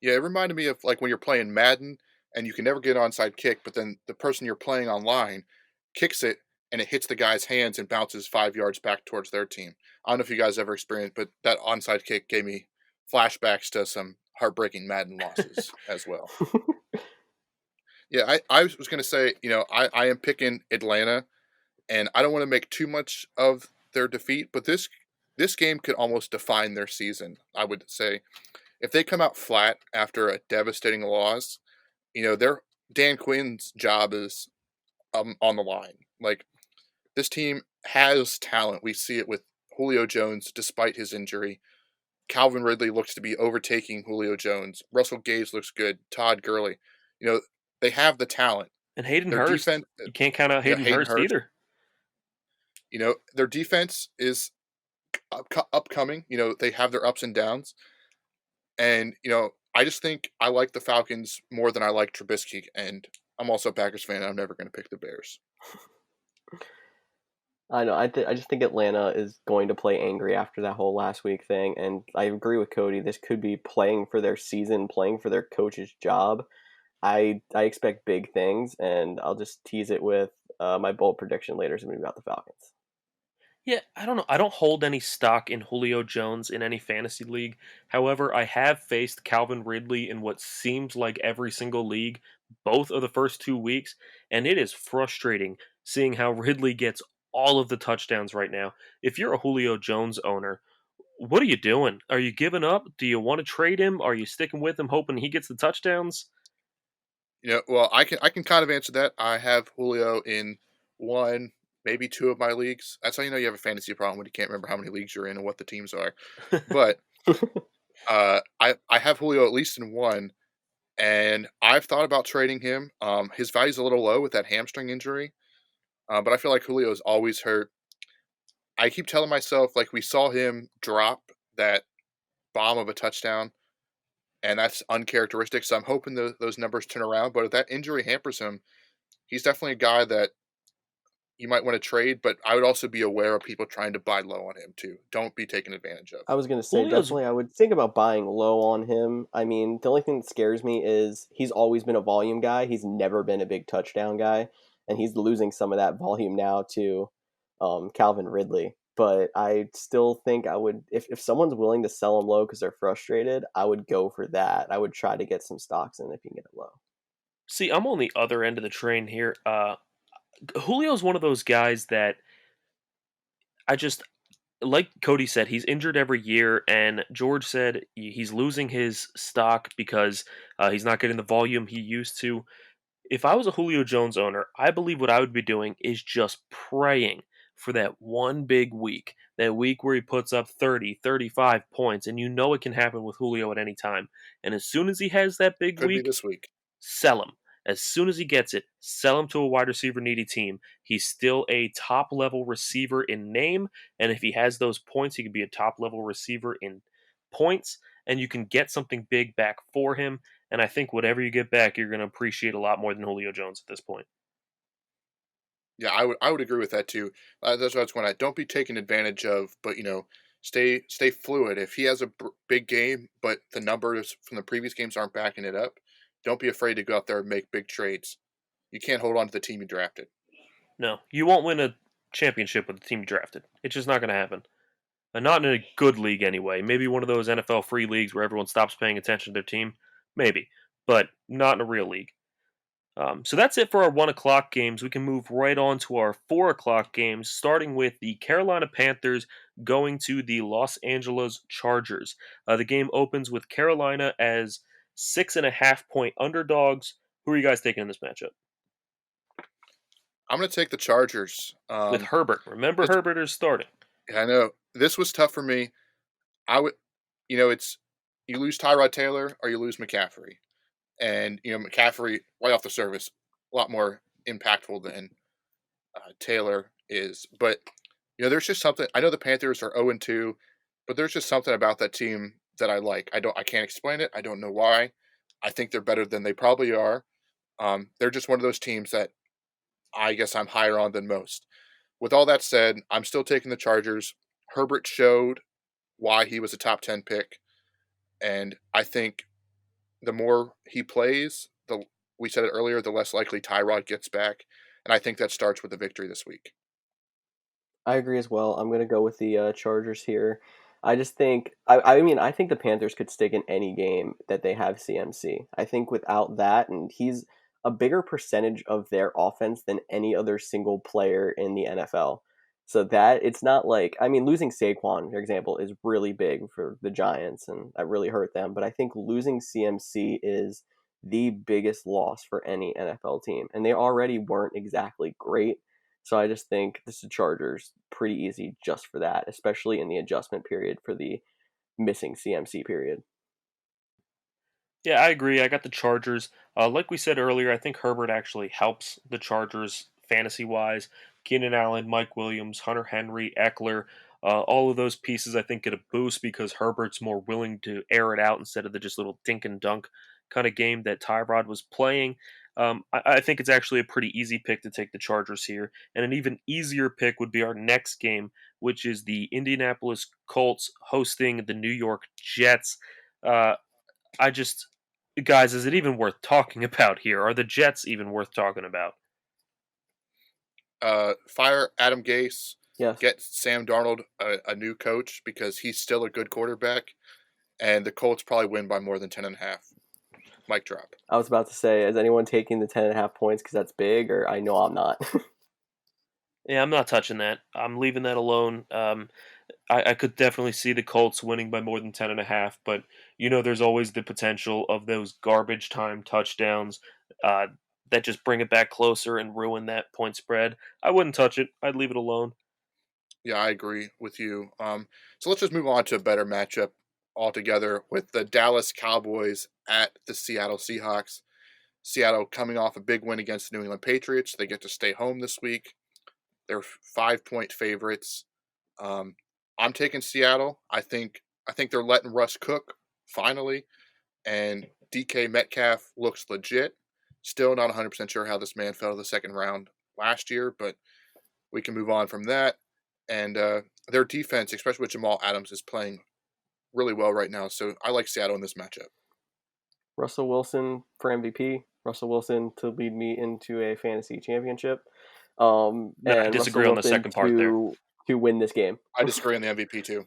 yeah. It reminded me of like when you're playing Madden and you can never get an onside kick, but then the person you're playing online kicks it and it hits the guy's hands and bounces 5 yards back towards their team. I don't know if you guys ever experienced, but that onside kick gave me flashbacks to some heartbreaking Madden losses as well. Yeah, I was going to say, I am picking Atlanta, and I don't want to make too much of their defeat, but this game could almost define their season. I would say if they come out flat after a devastating loss, their Dan Quinn's job is on the line. Like this team has talent. We see it with Julio Jones, despite his injury. Calvin Ridley looks to be overtaking Julio Jones. Russell Gage looks good. Todd Gurley, you know, they have the talent. And Hayden Their Hurst, defense, you can't count out yeah, Hayden Hayden Hurst Hurst. either. Their defense is upcoming. They have their ups and downs, and I just think I like the Falcons more than I like Trubisky, and I'm also a Packers fan. I'm never going to pick the Bears. I know. I just think Atlanta is going to play angry after that whole last week thing, and I agree with Cody. This could be playing for their season, playing for their coach's job. I expect big things, and I'll just tease it with my bold prediction later is going to be about the Falcons. Yeah, I don't know. I don't hold any stock in Julio Jones in any fantasy league. However, I have faced Calvin Ridley in what seems like every single league, both of the first 2 weeks, and it is frustrating seeing how Ridley gets all of the touchdowns right now. If you're a Julio Jones owner, what are you doing? Are you giving up? Do you want to trade him? Are you sticking with him hoping he gets the touchdowns? Well, I can kind of answer that. I have Julio in one, maybe two of my leagues. That's how you know you have a fantasy problem when you can't remember how many leagues you're in and what the teams are. But I have Julio at least in one, and I've thought about trading him. His value's a little low with that hamstring injury, but I feel like Julio's always hurt. I keep telling myself like we saw him drop that bomb of a touchdown, and that's uncharacteristic. So I'm hoping those numbers turn around. But if that injury hampers him, he's definitely a guy that you might want to trade. But I would also be aware of people trying to buy low on him too. Don't be taken advantage of. I was going to say, Julio's definitely, I would think about buying low on him. I mean, the only thing that scares me is he's always been a volume guy. He's never been a big touchdown guy, and he's losing some of that volume now to Calvin Ridley. But I still think I would, if someone's willing to sell him low because they're frustrated, I would go for that. I would try to get some stocks in if you can get it low. See, I'm on the other end of the train here. Julio's one of those guys that I just like Cody said, he's injured every year, and George said he's losing his stock because he's not getting the volume he used to. If I was a Julio Jones owner, I believe what I would be doing is just praying for that one big week, that week where he puts up 30, 35 points, and you know it can happen with Julio at any time. And as soon as he has that big Could be week, this week. sell him. As soon as he gets it, sell him to a wide receiver needy team. He's still a top level receiver in name, and if he has those points, he can be a top level receiver in points, and you can get something big back for him. And I think whatever you get back, you're going to appreciate a lot more than Julio Jones at this point. Yeah, I would agree with that too. That's when I don't be taken advantage of, but stay fluid. If he has a big game, but the numbers from the previous games aren't backing it up, don't be afraid to go out there and make big trades. You can't hold on to the team you drafted. No, you won't win a championship with the team you drafted. It's just not going to happen. Not in a good league anyway. Maybe one of those NFL free leagues where everyone stops paying attention to their team. Maybe, but not in a real league. So that's it for our 1 o'clock games. We can move right on to our 4 o'clock games, starting with the Carolina Panthers going to the Los Angeles Chargers. The game opens with Carolina as 6.5 point underdogs. Who are you guys taking in this matchup? I'm going to take the Chargers. With Herbert. Remember, This, Herbert is starting. I know this was tough for me. I would, it's you lose Tyrod Taylor or you lose McCaffrey, and McCaffrey right off the service, a lot more impactful than Taylor is. But there's just something. I know the Panthers are 0-2, but there's just something about that team that I like. I can't explain it. I don't know why. I think they're better than they probably are. They're just one of those teams that I guess I'm higher on than most. With all that said, I'm still taking the Chargers. Herbert showed why he was a top 10 pick, and I think the more he plays, the we said it earlier, the less likely Tyrod gets back, and I think that starts with the victory this week. I agree as well. I'm gonna go with the Chargers here. I just think I mean I think the Panthers could stick in any game that they have CMC. I think without that, and he's a bigger percentage of their offense than any other single player in the NFL. So that it's not like I mean losing Saquon, for example, is really big for the Giants, and that really hurt them. But I think losing CMC is the biggest loss for any NFL team, and they already weren't exactly great. So I just think this is Chargers pretty easy just for that, especially in the adjustment period for the missing CMC period. Yeah, I agree. I got the Chargers. Like we said earlier, I think Herbert actually helps the Chargers fantasy wise. Keenan Allen, Mike Williams, Hunter Henry, Eckler, all of those pieces I think get a boost because Herbert's more willing to air it out instead of the just little dink and dunk kind of game that Tyrod was playing. I think it's actually a pretty easy pick to take the Chargers here. And an even easier pick would be our next game, which is the Indianapolis Colts hosting the New York Jets. Uh, I just, guys, is it even worth talking about here? Are the Jets even worth talking about? Fire Adam Gase, Yes. get Sam Darnold a new coach because he's still a good quarterback, and the Colts probably win by more than 10.5. Mic drop. I was about to say, is anyone taking the 10.5 points because that's big, or I know I'm not. Yeah, I'm not touching that. I'm leaving that alone. I could definitely see the Colts winning by more than 10.5, but there's always the potential of those garbage time touchdowns uh, that just bring it back closer and ruin that point spread. I wouldn't touch it. I'd leave it alone. Yeah, I agree with you. So let's just move on to a better matchup altogether with the Dallas Cowboys at the Seattle Seahawks. Seattle coming off a big win against the New England Patriots. They get to stay home this week. They're 5 point favorites. Um, I'm taking Seattle. I think they're letting Russ cook finally, and DK Metcalf looks legit. Still not 100% sure how this man fell to the second round last year, but we can move on from that. And their defense, especially with Jamal Adams, is playing really well right now. So I like Seattle in this matchup. Russell Wilson for MVP. Russell Wilson to lead me into a fantasy championship. No, I And Russell disagree on the Wilson second part there. to win this game. I disagree on the MVP too.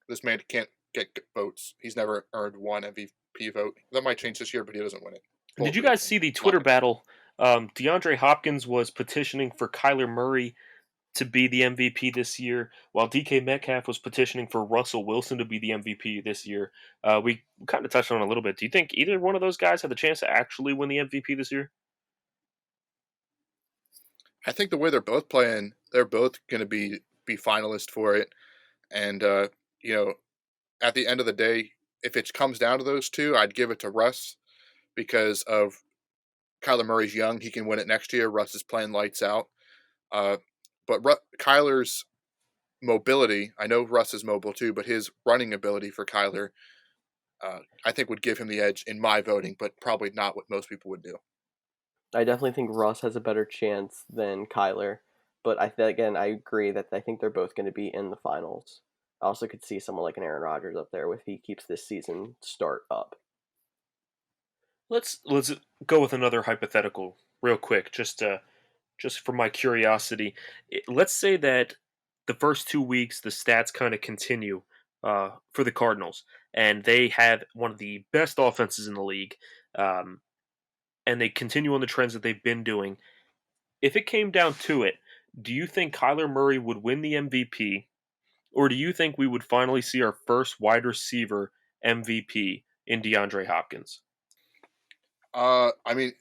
This man can't get votes. He's never earned one MVP vote. That might change this year, but he doesn't win it. Did you Bullshit. guys see the Twitter battle? DeAndre Hopkins was petitioning for Kyler Murray to be the MVP this year, while DK Metcalf was petitioning for Russell Wilson to be the MVP this year. We kind of touched on it a little bit. Do you think either one of those guys had the chance to actually win the MVP this year? I think the way they're both playing, they're both going to be finalists for it. And you know, at the end of the day, if it comes down to those two, I'd give it to Russ because of Kyler Murray's young. He can win it next year. Russ is playing lights out. Uh, but Kyler's mobility, I know Russ is mobile too, but his running ability for Kyler, I think would give him the edge in my voting, but probably not what most people would do. I definitely think Russ has a better chance than Kyler, but again I agree that I think they're both going to be in the finals. I also could see someone like an Aaron Rodgers up there if he keeps this season start up. Let's go with another hypothetical real quick, just for my curiosity. Let's say that the first 2 weeks, the stats kind of continue for the Cardinals, and they have one of the best offenses in the league, um, and they continue on the trends that they've been doing. If it came down to it, do you think Kyler Murray would win the MVP, or do you think we would finally see our first wide receiver MVP in DeAndre Hopkins? I mean,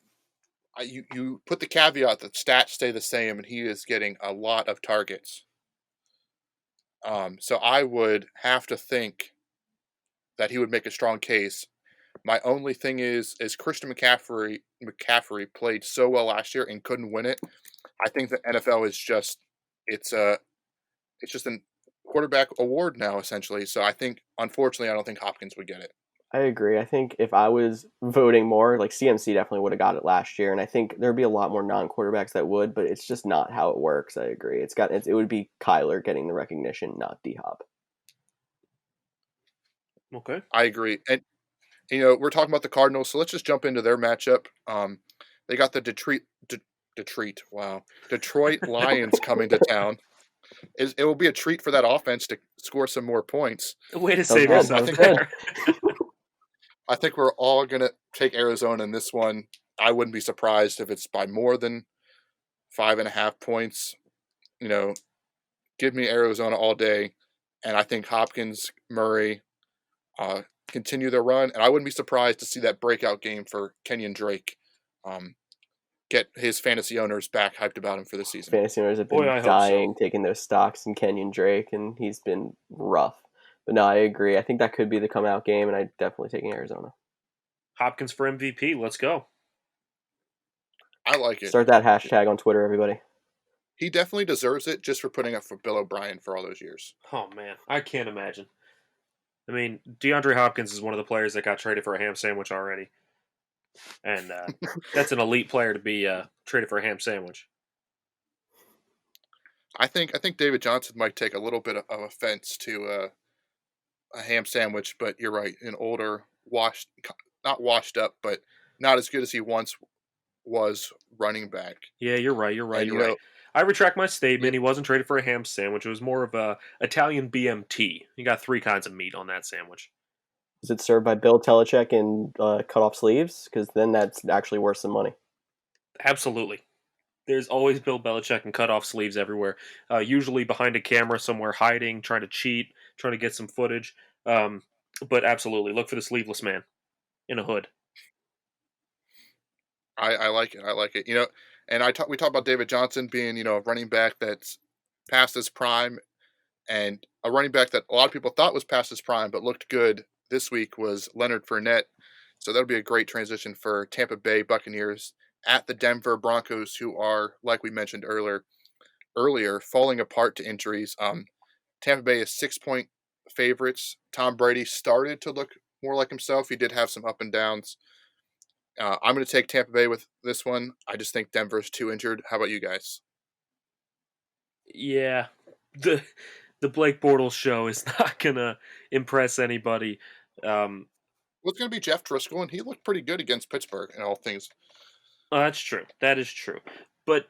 you put the caveat that stats stay the same, and he is getting a lot of targets. So I would have to think that he would make a strong case. My only thing is Christian McCaffrey played so well last year and couldn't win it. I think the NFL is just it's a it's just an quarterback award now essentially. So I think unfortunately I don't think Hopkins would get it. I agree. I think if I was voting more, like CMC definitely would have got it last year, and I think there'd be a lot more non-quarterbacks that would, but it's just not how it works. I agree. It would be Kyler getting the recognition, not D Hop. Okay. I agree. And we're talking about the Cardinals, so let's just jump into their matchup. They got the Detroit Lions coming to town. It will be a treat for that offense to score some more points. Way to That was save good. That yourself was good. there. I think we're all gonna take Arizona in this one. I wouldn't be surprised if it's by more than 5.5 points. You know, give me Arizona all day, and I think Hopkins, Murray, continue their run, and I wouldn't be surprised to see that breakout game for Kenyon Drake. Get his fantasy owners back hyped about him for the season. Fantasy owners have Boy, been I hope so. dying taking those stocks in Kenyon Drake, and he's been rough. But no, I agree. I think that could be the come out game, and I'm definitely taking Arizona. Hopkins for MVP. Let's go. I like it. Start that hashtag on Twitter, everybody. He definitely deserves it just for putting up for Bill O'Brien for all those years. Oh man, I can't imagine. I mean, DeAndre Hopkins is one of the players that got traded for a ham sandwich already, and that's an elite player to be traded for a ham sandwich. I think David Johnson might take a little bit of offense to a ham sandwich, but you're right. An older, not washed up, but not as good as he once was running back. Yeah, you're right. You're right. And You're right. I retract my yeah, statement. He wasn't traded for a ham sandwich. It was more of a Italian BMT. You got three kinds of meat on that sandwich. Is it served by Bill Belichick in cut off sleeves? Because then that's actually worth some money. Absolutely. There's always Bill Belichick and cut off sleeves everywhere. Usually behind a camera somewhere, hiding, trying to cheat, trying to get some footage. Um, but absolutely, look for the sleeveless man in a hood. I like it. I like it. And we talked about David Johnson being a running back that's past his prime, and a running back that a lot of people thought was past his prime but looked good this week was Leonard Fournette. So that'll be a great transition for Tampa Bay Buccaneers at the Denver Broncos, who are, like we mentioned earlier, falling apart to injuries. Tampa Bay is 6-point favorites. Tom Brady started to look more like himself. He did have some up and downs. I'm going to take Tampa Bay with this one. I just think Denver's too injured. How about you guys? Yeah, the the Blake Bortles show is not gonna impress anybody. Um, Well, it's going to be Jeff Driscoll, and he looked pretty good against Pittsburgh in all things. that's true. That is true. But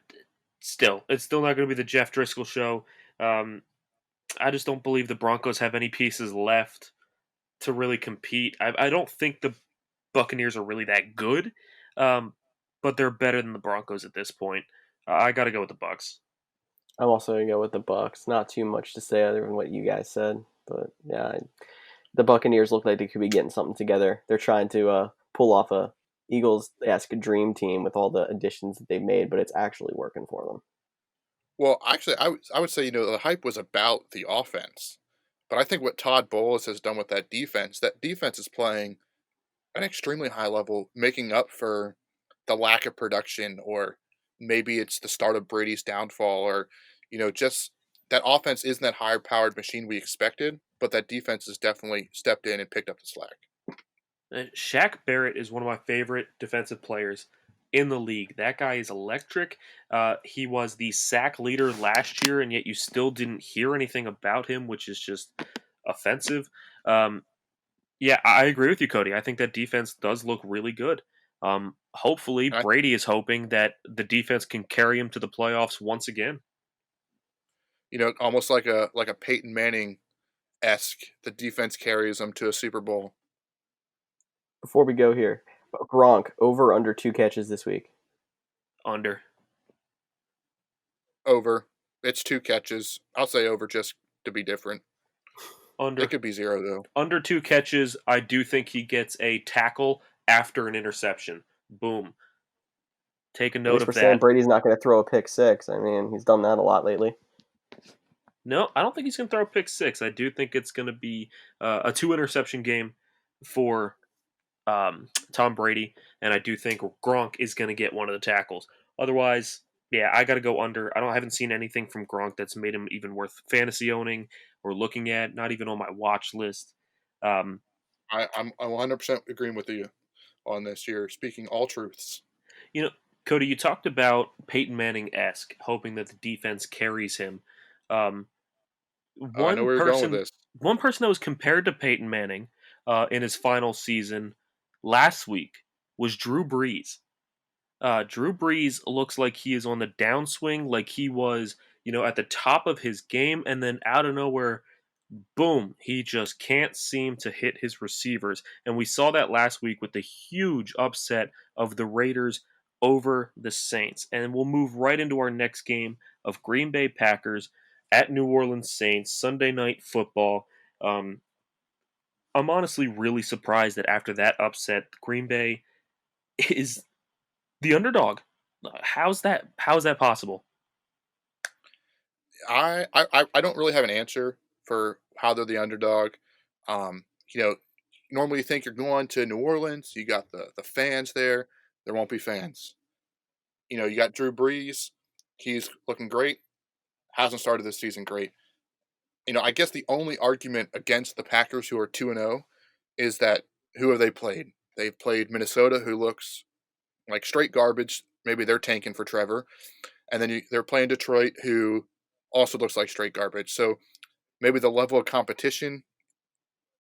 still, it's still not going to be the Jeff Driscoll show. Um, I just don't believe the Broncos have any pieces left to really compete. I don't think the Buccaneers are really that good, um, but they're better than the Broncos at this point. I got to go with the Bucks. I'm also gonna go with the Bucks. Not too much to say other than what you guys said, but yeah, the Buccaneers look like they could be getting something together. They're trying to pull off a Eagles-esque dream team with all the additions that they've made, but it's actually working for them. Well, actually, I would say the hype was about the offense, but I think what Todd Bowles has done with that defense is playing an extremely high level, making up for the lack of production, or maybe it's the start of Brady's downfall, or just that offense isn't that higher powered machine we expected, but that defense has definitely stepped in and picked up the slack. Shaq Barrett is one of my favorite defensive players in the league. That guy is electric. He was the sack leader last year, and yet you still didn't hear anything about him, which is just offensive. Um, yeah, I agree with you, Cody. I think that defense does look really good. Hopefully, And Brady is hoping that the defense can carry him to the playoffs once again. Almost like a Peyton Manning esque. The defense carries them to a Super Bowl. Before we go here, Gronk over under 2 catches this week. Under. Over. It's 2 catches. I'll say over just to be different. It Under. could be 0 though. Under 2 catches. I do think he gets a tackle after an interception. Boom. Take a At note least of we're saying that. Brady's not going to throw a pick six. I mean, he's done that a lot lately. No, I don't think he's going to throw a pick six. I do think it's going to be a 2 interception game for Tom Brady, and I do think Gronk is going to get one of the tackles. Otherwise, yeah, I got to go under. I haven't seen anything from Gronk that's made him even worth fantasy owning or looking at. Not even on my watch list. Um, I'm 100% agreeing with you on this. You're speaking all truths. you know, Cody, you talked about Peyton Manning esque, hoping that the defense carries him. Um, I know one where you're going with person, this. one person that was compared to Peyton Manning in his final season last week was Drew Brees. Drew Brees looks like he is on the downswing, like he was, at the top of his game, and then out of nowhere, boom, he just can't seem to hit his receivers. And we saw that last week with the huge upset of the Raiders over the Saints. And we'll move right into our next game of Green Bay Packers at New Orleans Saints, Sunday Night Football. Um, I'm honestly really surprised that after that upset, Green Bay is the underdog. How's that? How's that possible? I don't really have an answer for how they're the underdog. Um, you know, Normally you think you're going to New Orleans, you got the fans there. There won't be fans. You got Drew Brees. He's looking great. Hasn't started this season great. I guess the only argument against the Packers, who are 2-0, is that who have they played? They've played Minnesota, who looks like straight garbage. Maybe they're tanking for Trevor. And then they're playing Detroit, who also looks like straight garbage. So maybe the level of competition,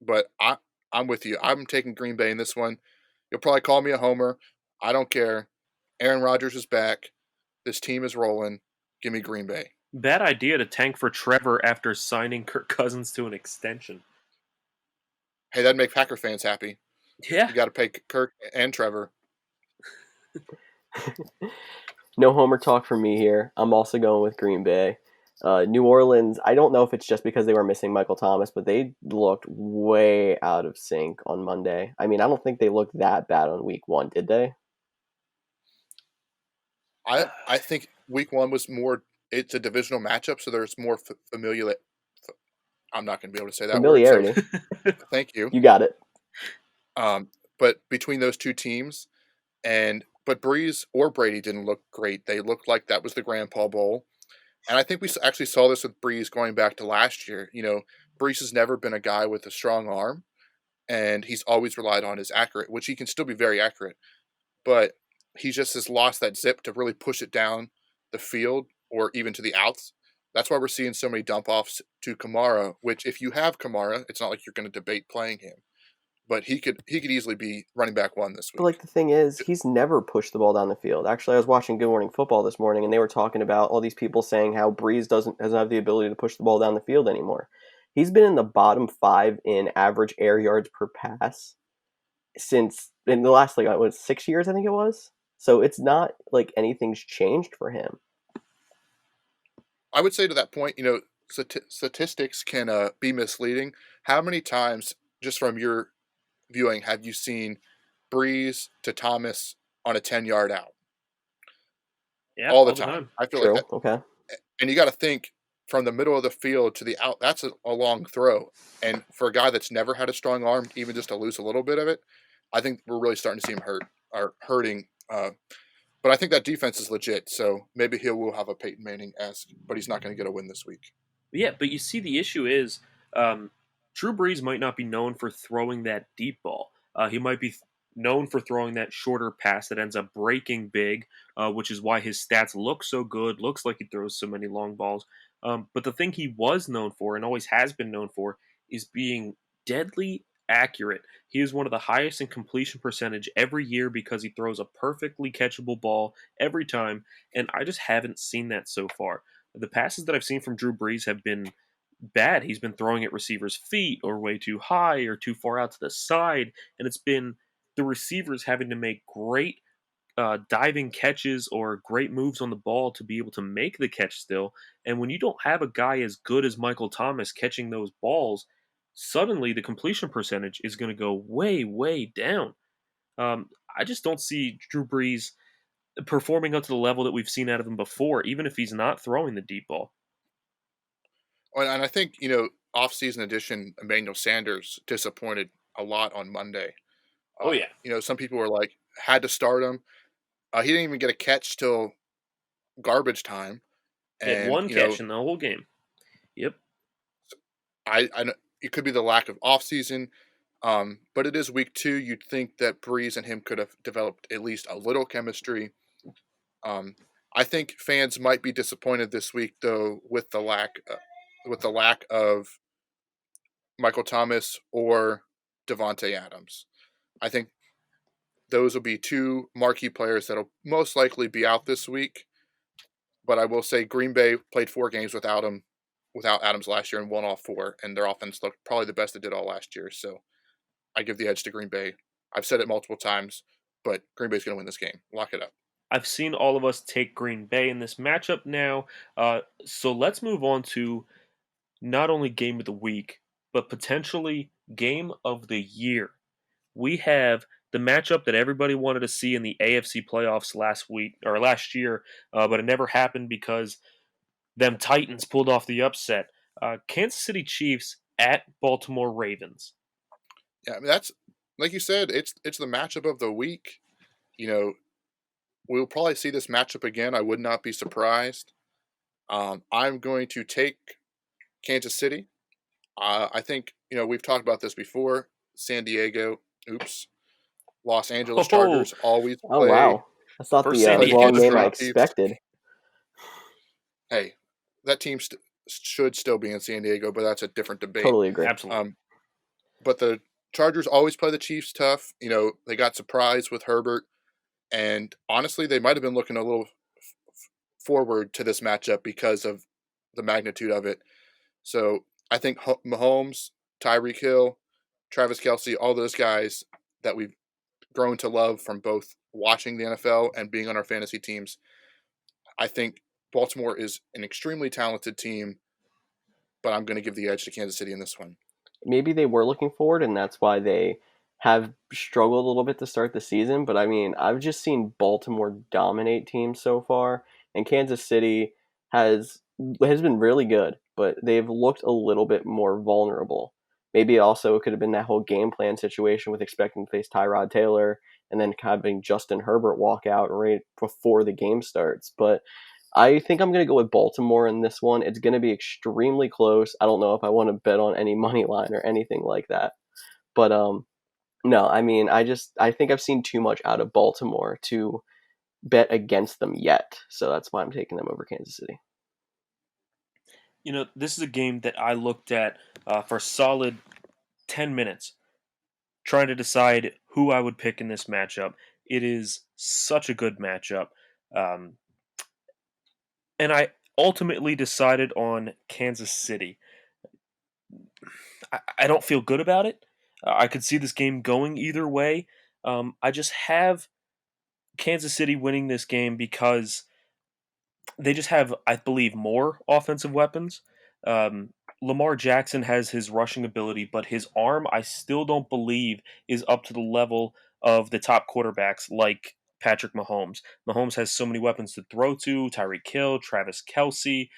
but I'm with you. I'm taking Green Bay in this one. You'll probably call me a homer. I don't care. Aaron Rodgers is back. This team is rolling. Give me Green Bay. Bad idea to tank for Trevor after signing Kirk Cousins to an extension. Hey, that'd make Packer fans happy. Yeah. You got to pay Kirk and Trevor. No homer talk from me here. I'm also going with Green Bay. New Orleans, I don't know if it's just because they were missing Michael Thomas, but they looked way out of sync on Monday. I mean, I don't think they looked that bad on week one, did they? I think week one was more. It's a divisional matchup, so there's more familiar. I'm not going to be able to say that word. So Familiarity. thank you. You got it. But between those two teams, but Breeze or Brady didn't look great. They looked like that was the Grandpa Bowl, and I think we actually saw this with Breeze going back to last year. Breeze has never been a guy with a strong arm, and he's always relied on his accurate, which he can still be very accurate, but he just has lost that zip to really push it down the field or even to the outs. That's why we're seeing so many dump offs to Kamara. Which, if you have Kamara, it's not like you're going to debate playing him, but he could easily be running back one this But week. like the thing is, he's never pushed the ball down the field. Actually, I was watching Good Morning Football this morning, and they were talking about all these people saying how Breeze doesn't have the ability to push the ball down the field anymore. He's been in the bottom five in average air yards per pass since in the last 6 years, I think it was. So it's not like anything's changed for him. I would say to that point, statistics can be misleading. How many times, just from your viewing, have you seen Breeze to Thomas on a 10-yard out? Yeah, All the all the time. time. I feel like True. that. Okay. And you got to think from the middle of the field to the out. That's a long throw. And for a guy that's never had a strong arm, even just to lose a little bit of it, I think we're really starting to see him hurting. But I think that defense is legit. So maybe he will have a Peyton Manning esque, but he's not going to get a win this week. Yeah, but you see, the issue is um, Drew Brees might not be known for throwing that deep ball. He might be known for throwing that shorter pass that ends up breaking big, which is why his stats look so good. Looks like he throws so many long balls. But the thing he was known for, and always has been known for, is being deadly accurate. He is one of the highest in completion percentage every year because he throws a perfectly catchable ball every time, and I just haven't seen that so far. The passes that I've seen from Drew Brees have been bad. He's been throwing at receivers' feet or way too high or too far out to the side, and it's been the receivers having to make great diving catches or great moves on the ball to be able to make the catch still. And when you don't have a guy as good as Michael Thomas catching those balls, suddenly the completion percentage is going to go way, way down. I just don't see Drew Brees performing up to the level that we've seen out of him before, even if he's not throwing the deep ball. And I think, off-season addition Emmanuel Sanders disappointed a lot on Monday. Oh yeah, Some people were like, had to start him. He didn't even get a catch till garbage time, he had and one catch in the whole game. Yep. I know it could be the lack of offseason, but it is week 2. You'd think that Breeze and him could have developed at least a little chemistry. Um, I think fans might be disappointed this week though with the lack of Michael Thomas or Devontae Adams. I think those will be 2 marquee players that'll most likely be out this week. But I will say Green Bay played 4 games without Adams last year and won all 4, and their offense looked probably the best it did all last year. So I give the edge to Green Bay. I've said it multiple times, but Green Bay's going to win this game. Lock it up. I've seen all of us take Green Bay in this matchup now. So let's move on to not only game of the week, but potentially game of the year. We have the matchup that everybody wanted to see in the AFC playoffs last year, but it never happened because them Titans pulled off the upset. Kansas City Chiefs at Baltimore Ravens. Yeah, I mean that's like you said, it's the matchup of the week. You know, we'll probably see this matchup again. I would not be surprised. I'm going to take Kansas City. I think we've talked about this before. San Diego, oops, Los Angeles Oh, Chargers always Oh play wow, that's not first the San play the wrong Diego Kansas name I City drop. Chiefs. expected. Hey, that team should still be in San Diego, but that's a different debate. Totally agree. Absolutely. Um, but the Chargers always play the Chiefs tough. They got surprised with Herbert, and honestly, they might have been looking a little forward to this matchup because of the magnitude of it. So I think Mahomes, Tyreek Hill, Travis Kelsey, all those guys that we've grown to love from both watching the NFL and being on our fantasy teams. I think Baltimore is an extremely talented team, but I'm going to give the edge to Kansas City in this one. Maybe they were looking forward, and that's why they have struggled a little bit to start the season. But I mean, I've just seen Baltimore dominate teams so far, and Kansas City has has been really good, but they've looked a little bit more vulnerable. Maybe also it could have been that whole game plan situation with expecting to face Tyrod Taylor and then having Justin Herbert walk out right before the game starts. But I think I'm going to go with Baltimore in this one. It's going to be extremely close. I don't know if I want to bet on any money line or anything like that. But no, I mean, I think I've seen too much out of Baltimore to bet against them yet. So that's why I'm taking them over Kansas City. This is a game that I looked at for a solid 10 minutes trying to decide who I would pick in this matchup. It is such a good matchup. Um, and I ultimately decided on Kansas City. I don't feel good about it. I could see this game going either way. I just have Kansas City winning this game because they just have, I believe, more offensive weapons. Um, Lamar Jackson has his rushing ability, but his arm, I still don't believe, is up to the level of the top quarterbacks like Patrick Mahomes. Mahomes has so many weapons to throw to: Tyreek Hill, Travis Kelsey.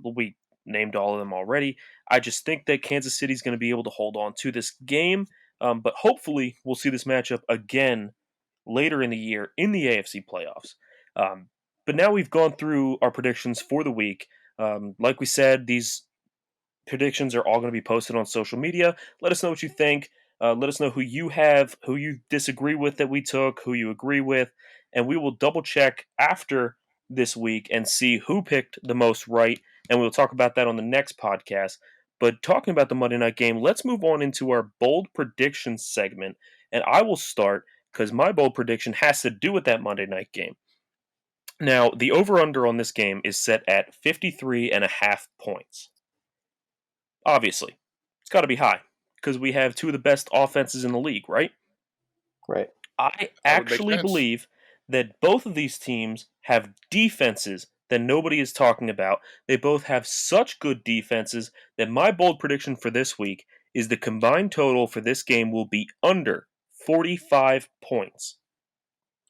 We named all of them already. I just think that Kansas City is going to be able to hold on to this game, but hopefully we'll see this matchup again later in the year in the AFC playoffs. Um, but now we've gone through our predictions for the week. Like we said, these predictions are all going to be posted on social media. Let us know what you think. Let us know who you have, who you disagree with that we took, who you agree with, and we will double check after this week and see who picked the most right. And we'll talk about that on the next podcast. But talking about the Monday night game, let's move on into our bold predictions segment. And I will start because my bold prediction has to do with that Monday night game. Now, the over-under on this game is set at 53.5 points. Obviously, it's got to be high because we have two of the best offenses in the league, right? Right. I That would make actually sense. believe that both of these teams have defenses that nobody is talking about. They both have such good defenses that my bold prediction for this week is the combined total for this game will be under 45 points.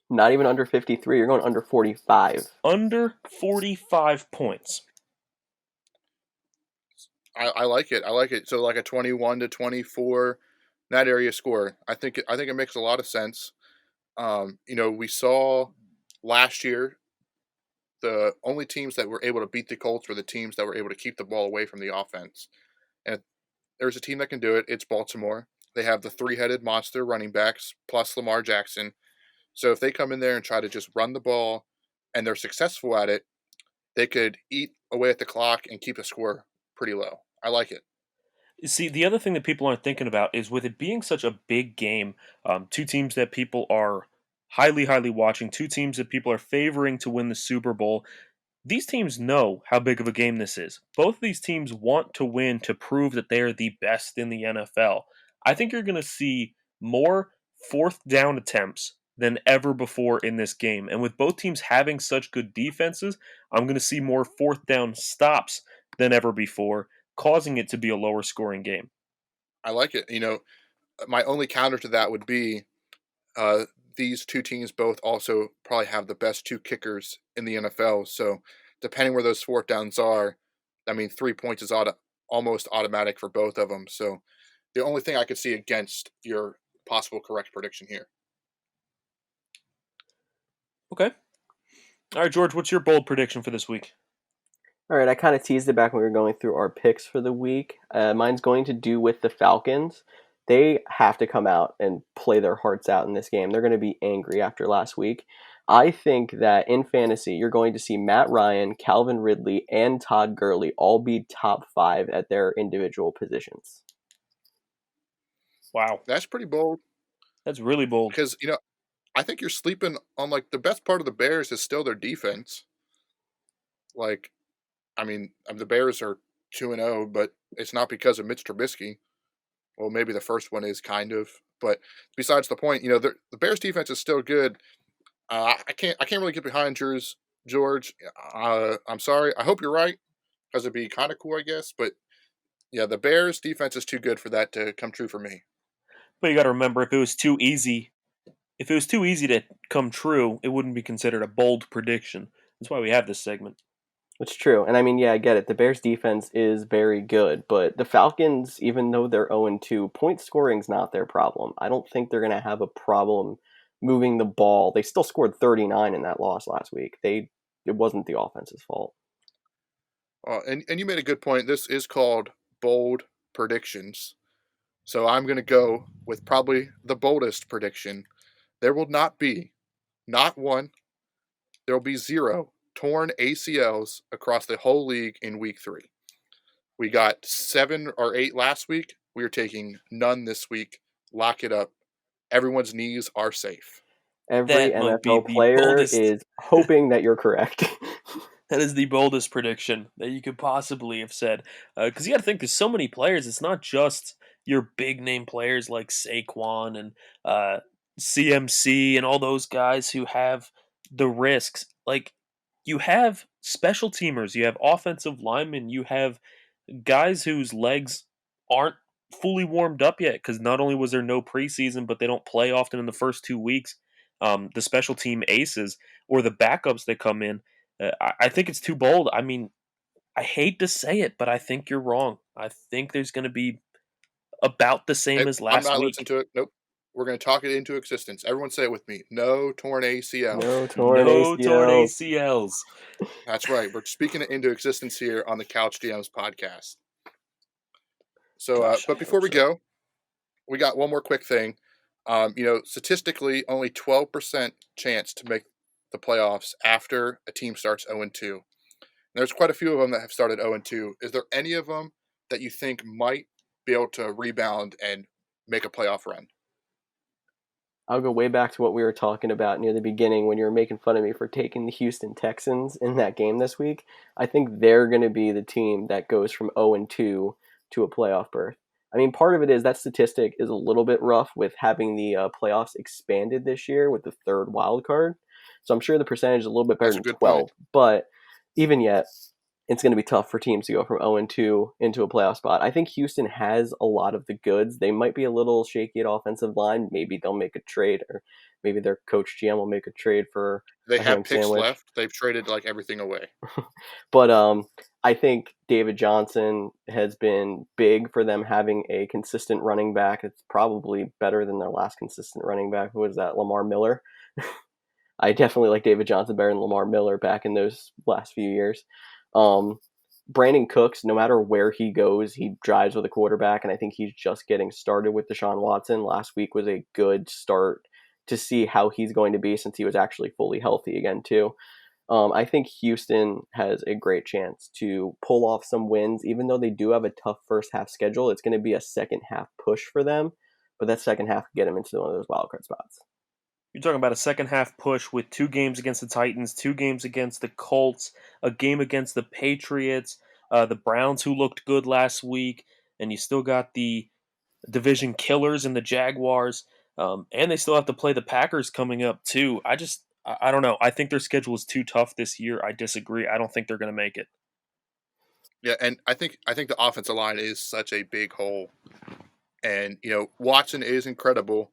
Not even under 53. You're going under 45. Under 45 points. I like it. I like it. So like a 21-24, that area score. I think it makes a lot of sense. We saw last year the only teams that were able to beat the Colts were the teams that were able to keep the ball away from the offense. And there's a team that can do it. It's Baltimore. They have the three-headed monster running backs plus Lamar Jackson. So if they come in there and try to just run the ball and they're successful at it, they could eat away at the clock and keep the score pretty low. I like it. See, the other thing that people aren't thinking about is with it being such a big game, two teams that people are highly, highly watching, two teams that people are favoring to win the Super Bowl. These teams know how big of a game this is. Both of these teams want to win to prove that they are the best in the NFL. I think you're going to see more fourth down attempts than ever before in this game. And with both teams having such good defenses, I'm going to see more fourth down stops than ever before, causing it to be a lower scoring game. I like it. My only counter to that would be uh, these two teams both also probably have the best two kickers in the NFL. So depending where those fourth downs are, I mean, 3 points is almost automatic for both of them. So the only thing I could see against your possible correct prediction here. Okay. All right, George, what's your bold prediction for this week? All right, I kind of teased it back when we were going through our picks for the week. Mine's going to do with the Falcons. They have to come out and play their hearts out in this game. They're going to be angry after last week. I think that in fantasy, you're going to see Matt Ryan, Calvin Ridley, and Todd Gurley all be top 5 at their individual positions. Wow, That's pretty bold that's really bold. because, I think you're sleeping on like the best part of the Bears is still their defense. Like, the Bears are 2-0, but it's not because of Mitch Trubisky. Well, maybe the first one is kind of, but besides the point, the Bears defense is still good. I can't really get behind yours, George. I'm sorry. I hope you're right because it'd be kind of cool, I guess. But yeah, the Bears defense is too good for that to come true for me. But you got to remember, if it was too easy to come true, it wouldn't be considered a bold prediction. That's why we have this segment. It's true. And I mean, yeah, I get it. The Bears defense is very good, but the Falcons, even though they're 0-2, point scoring's not their problem. I don't think they're going to have a problem moving the ball. They still scored 39 in that loss last week. It wasn't the offense's fault. And you made a good point. This is called bold predictions. So I'm going to go with probably the boldest prediction. There will not one, there will be zero torn ACLs across the whole league in week 3. We got 7 or 8 last week. We are taking none this week. Lock it up. Everyone's knees are safe. Every That might be NFL the player boldest. is hoping that you're correct. That is the boldest prediction that you could possibly have said. Because you got to think, there's so many players. It's not just your big name players like Saquon and CMC and all those guys who have the risks. Like, you have special teamers, you have offensive linemen, you have guys whose legs aren't fully warmed up yet because not only was there no preseason, but they don't play often in the first 2 weeks. The special team aces or the backups that come in. I think it's too bold. I mean, I hate to say it, but I think you're wrong. I think there's going to be about the same Hey, as I'm last not listening week. to it. Nope. We're going to talk it into existence. Everyone say it with me. No torn ACLs. No torn No torn ACLs. ACLs. That's right. We're speaking it into existence here on the Couch DMs podcast. So, Gosh, but I before hope we so. go, we got one more quick thing. Statistically, only 12% chance to make the playoffs after a team starts 0-2. And there's quite a few of them that have started 0-2. Is there any of them that you think might be able to rebound and make a playoff run? I'll go way back to what we were talking about near the beginning when you were making fun of me for taking the Houston Texans in that game this week. I think they're going to be the team that goes from 0-2 to a playoff berth. I mean, part of it is that statistic is a little bit rough with having the playoffs expanded this year with the third wild card. So I'm sure the percentage is a little bit better That's a than good point. 12. But even yet, it's going to be tough for teams to go from 0-2 into a playoff spot. I think Houston has a lot of the goods. They might be a little shaky at offensive line. Maybe they'll make a trade, or maybe their coach GM will make a trade for They a have ham picks sandwich. left. They've traded like everything away. But I think David Johnson has been big for them having a consistent running back. It's probably better than their last consistent running back. Who was that? Lamar Miller. I definitely like David Johnson better than Lamar Miller back in those last few years. Um, Brandon Cooks, no matter where he goes, he drives with a quarterback, and I think he's just getting started with Deshaun Watson. Last week was a good start to see how he's going to be since he was actually fully healthy again, too. I think Houston has a great chance to pull off some wins, even though they do have a tough first half schedule. It's going to be a second half push for them, but that second half could get them into one of those wild card spots. You're talking about a second half push with 2 games against the Titans, 2 games against the Colts, a game against the Patriots, the Browns, who looked good last week, and you still got the division killers and the Jaguars, and they still have to play the Packers coming up too. I don't know. I think their schedule is too tough this year. I disagree. I don't think they're going to make it. Yeah, and I think the offensive line is such a big hole. And Watson is incredible.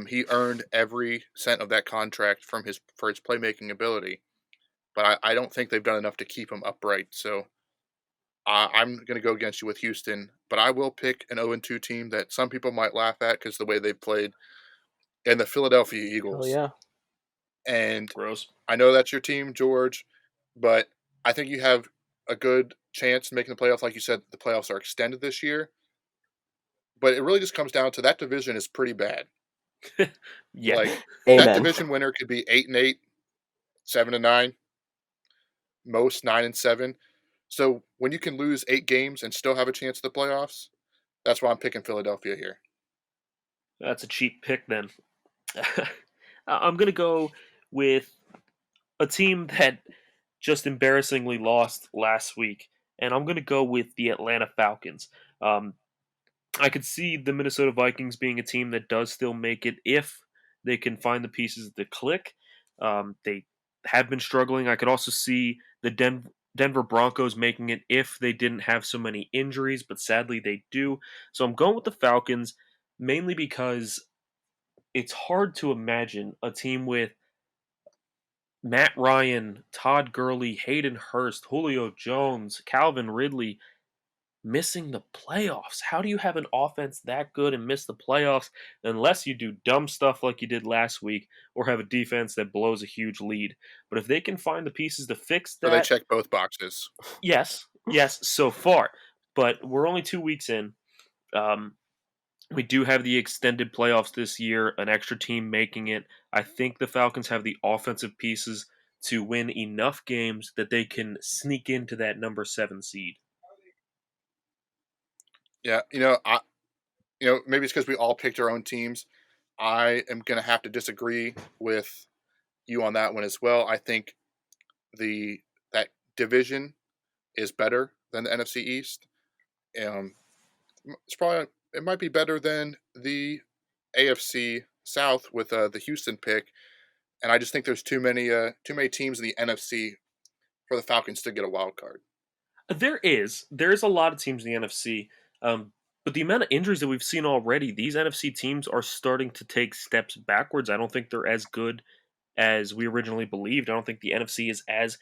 He earned every cent of that contract for his playmaking ability. But I don't think they've done enough to keep him upright. So I'm going to go against you with Houston. But I will pick an 0-2 team that some people might laugh at because the way they've played, and the Philadelphia Hell Eagles. yeah. And Gross. I know that's your team, George, but I think you have a good chance of making the playoffs. Like you said, the playoffs are extended this year. But it really just comes down to that division is pretty bad. Yeah. Like that Amen. division winner could be 8-8, 7-9, most 9-7. So when you can lose 8 games and still have a chance at the playoffs, that's why I'm picking Philadelphia here. That's a cheap pick then. I'm going to go with a team that just embarrassingly lost last week, and I'm going to go with the Atlanta Falcons. Um, I could see the Minnesota Vikings being a team that does still make it if they can find the pieces to click. They have been struggling. I could also see the Denver Broncos making it if they didn't have so many injuries, but sadly they do. So I'm going with the Falcons mainly because it's hard to imagine a team with Matt Ryan, Todd Gurley, Hayden Hurst, Julio Jones, Calvin Ridley missing the playoffs. How do you have an offense that good and miss the playoffs unless you do dumb stuff like you did last week or have a defense that blows a huge lead? But if they can find the pieces to fix So they that, check both boxes. yes, so far. But we're only 2 weeks in. Um, we do have the extended playoffs this year, an extra team making it. I think the Falcons have the offensive pieces to win enough games that they can sneak into that number 7 seed. Yeah, maybe it's because we all picked our own teams. I am going to have to disagree with you on that one as well. I think the that division is better than the NFC East. Um, it might be better than the AFC South with the Houston pick, and I just think there's too many teams in the NFC for the Falcons to get a wild card. There's a lot of teams in the NFC, but the amount of injuries that we've seen already, these NFC teams are starting to take steps backwards. I don't think they're as good as we originally believed. I don't think the NFC is as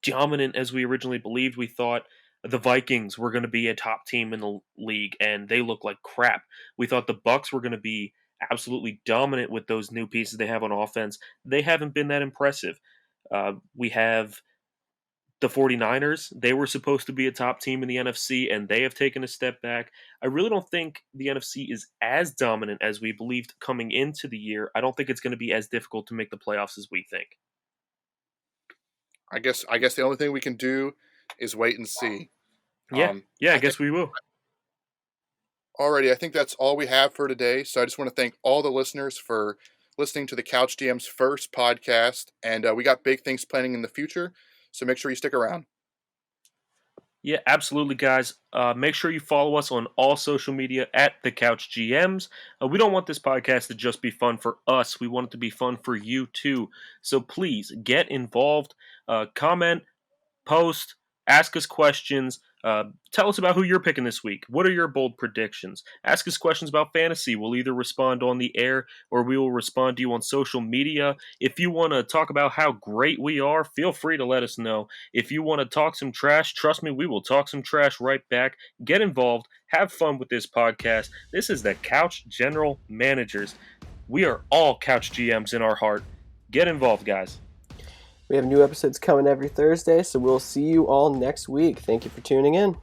dominant as we originally believed. We thought the Vikings were going to be a top team in the league, and they look like crap. We thought the Bucks were going to be absolutely dominant with those new pieces they have on offense. They haven't been that impressive. We have the 49ers. They were supposed to be a top team in the NFC, and they have taken a step back. I really don't think the NFC is as dominant as we believed coming into the year. I don't think it's going to be as difficult to make the playoffs as we think. I guess the only thing we can do is wait and see. Yeah, yeah, I I think guess we will. already. I think that's all we have for today. So I just want to thank all the listeners for listening to the Couch GM's first podcast, and we got big things planning in the future. So make sure you stick around. Yeah, absolutely, guys. Make sure you follow us on all social media at the Couch GMs. We don't want this podcast to just be fun for us. We want it to be fun for you too. So please get involved, comment, post, ask us questions. Tell us about who you're picking this week. What are your bold predictions? Ask us questions about fantasy. We'll either respond on the air or we will respond to you on social media. If you want to talk about how great we are, feel free to let us know. If you want to talk some trash, trust me, we will talk some trash right back. Get involved. Have fun with this podcast. This is the Couch General Managers. We are all Couch GMs in our heart. Get involved, guys. We have new episodes coming every Thursday, so we'll see you all next week. Thank you for tuning in.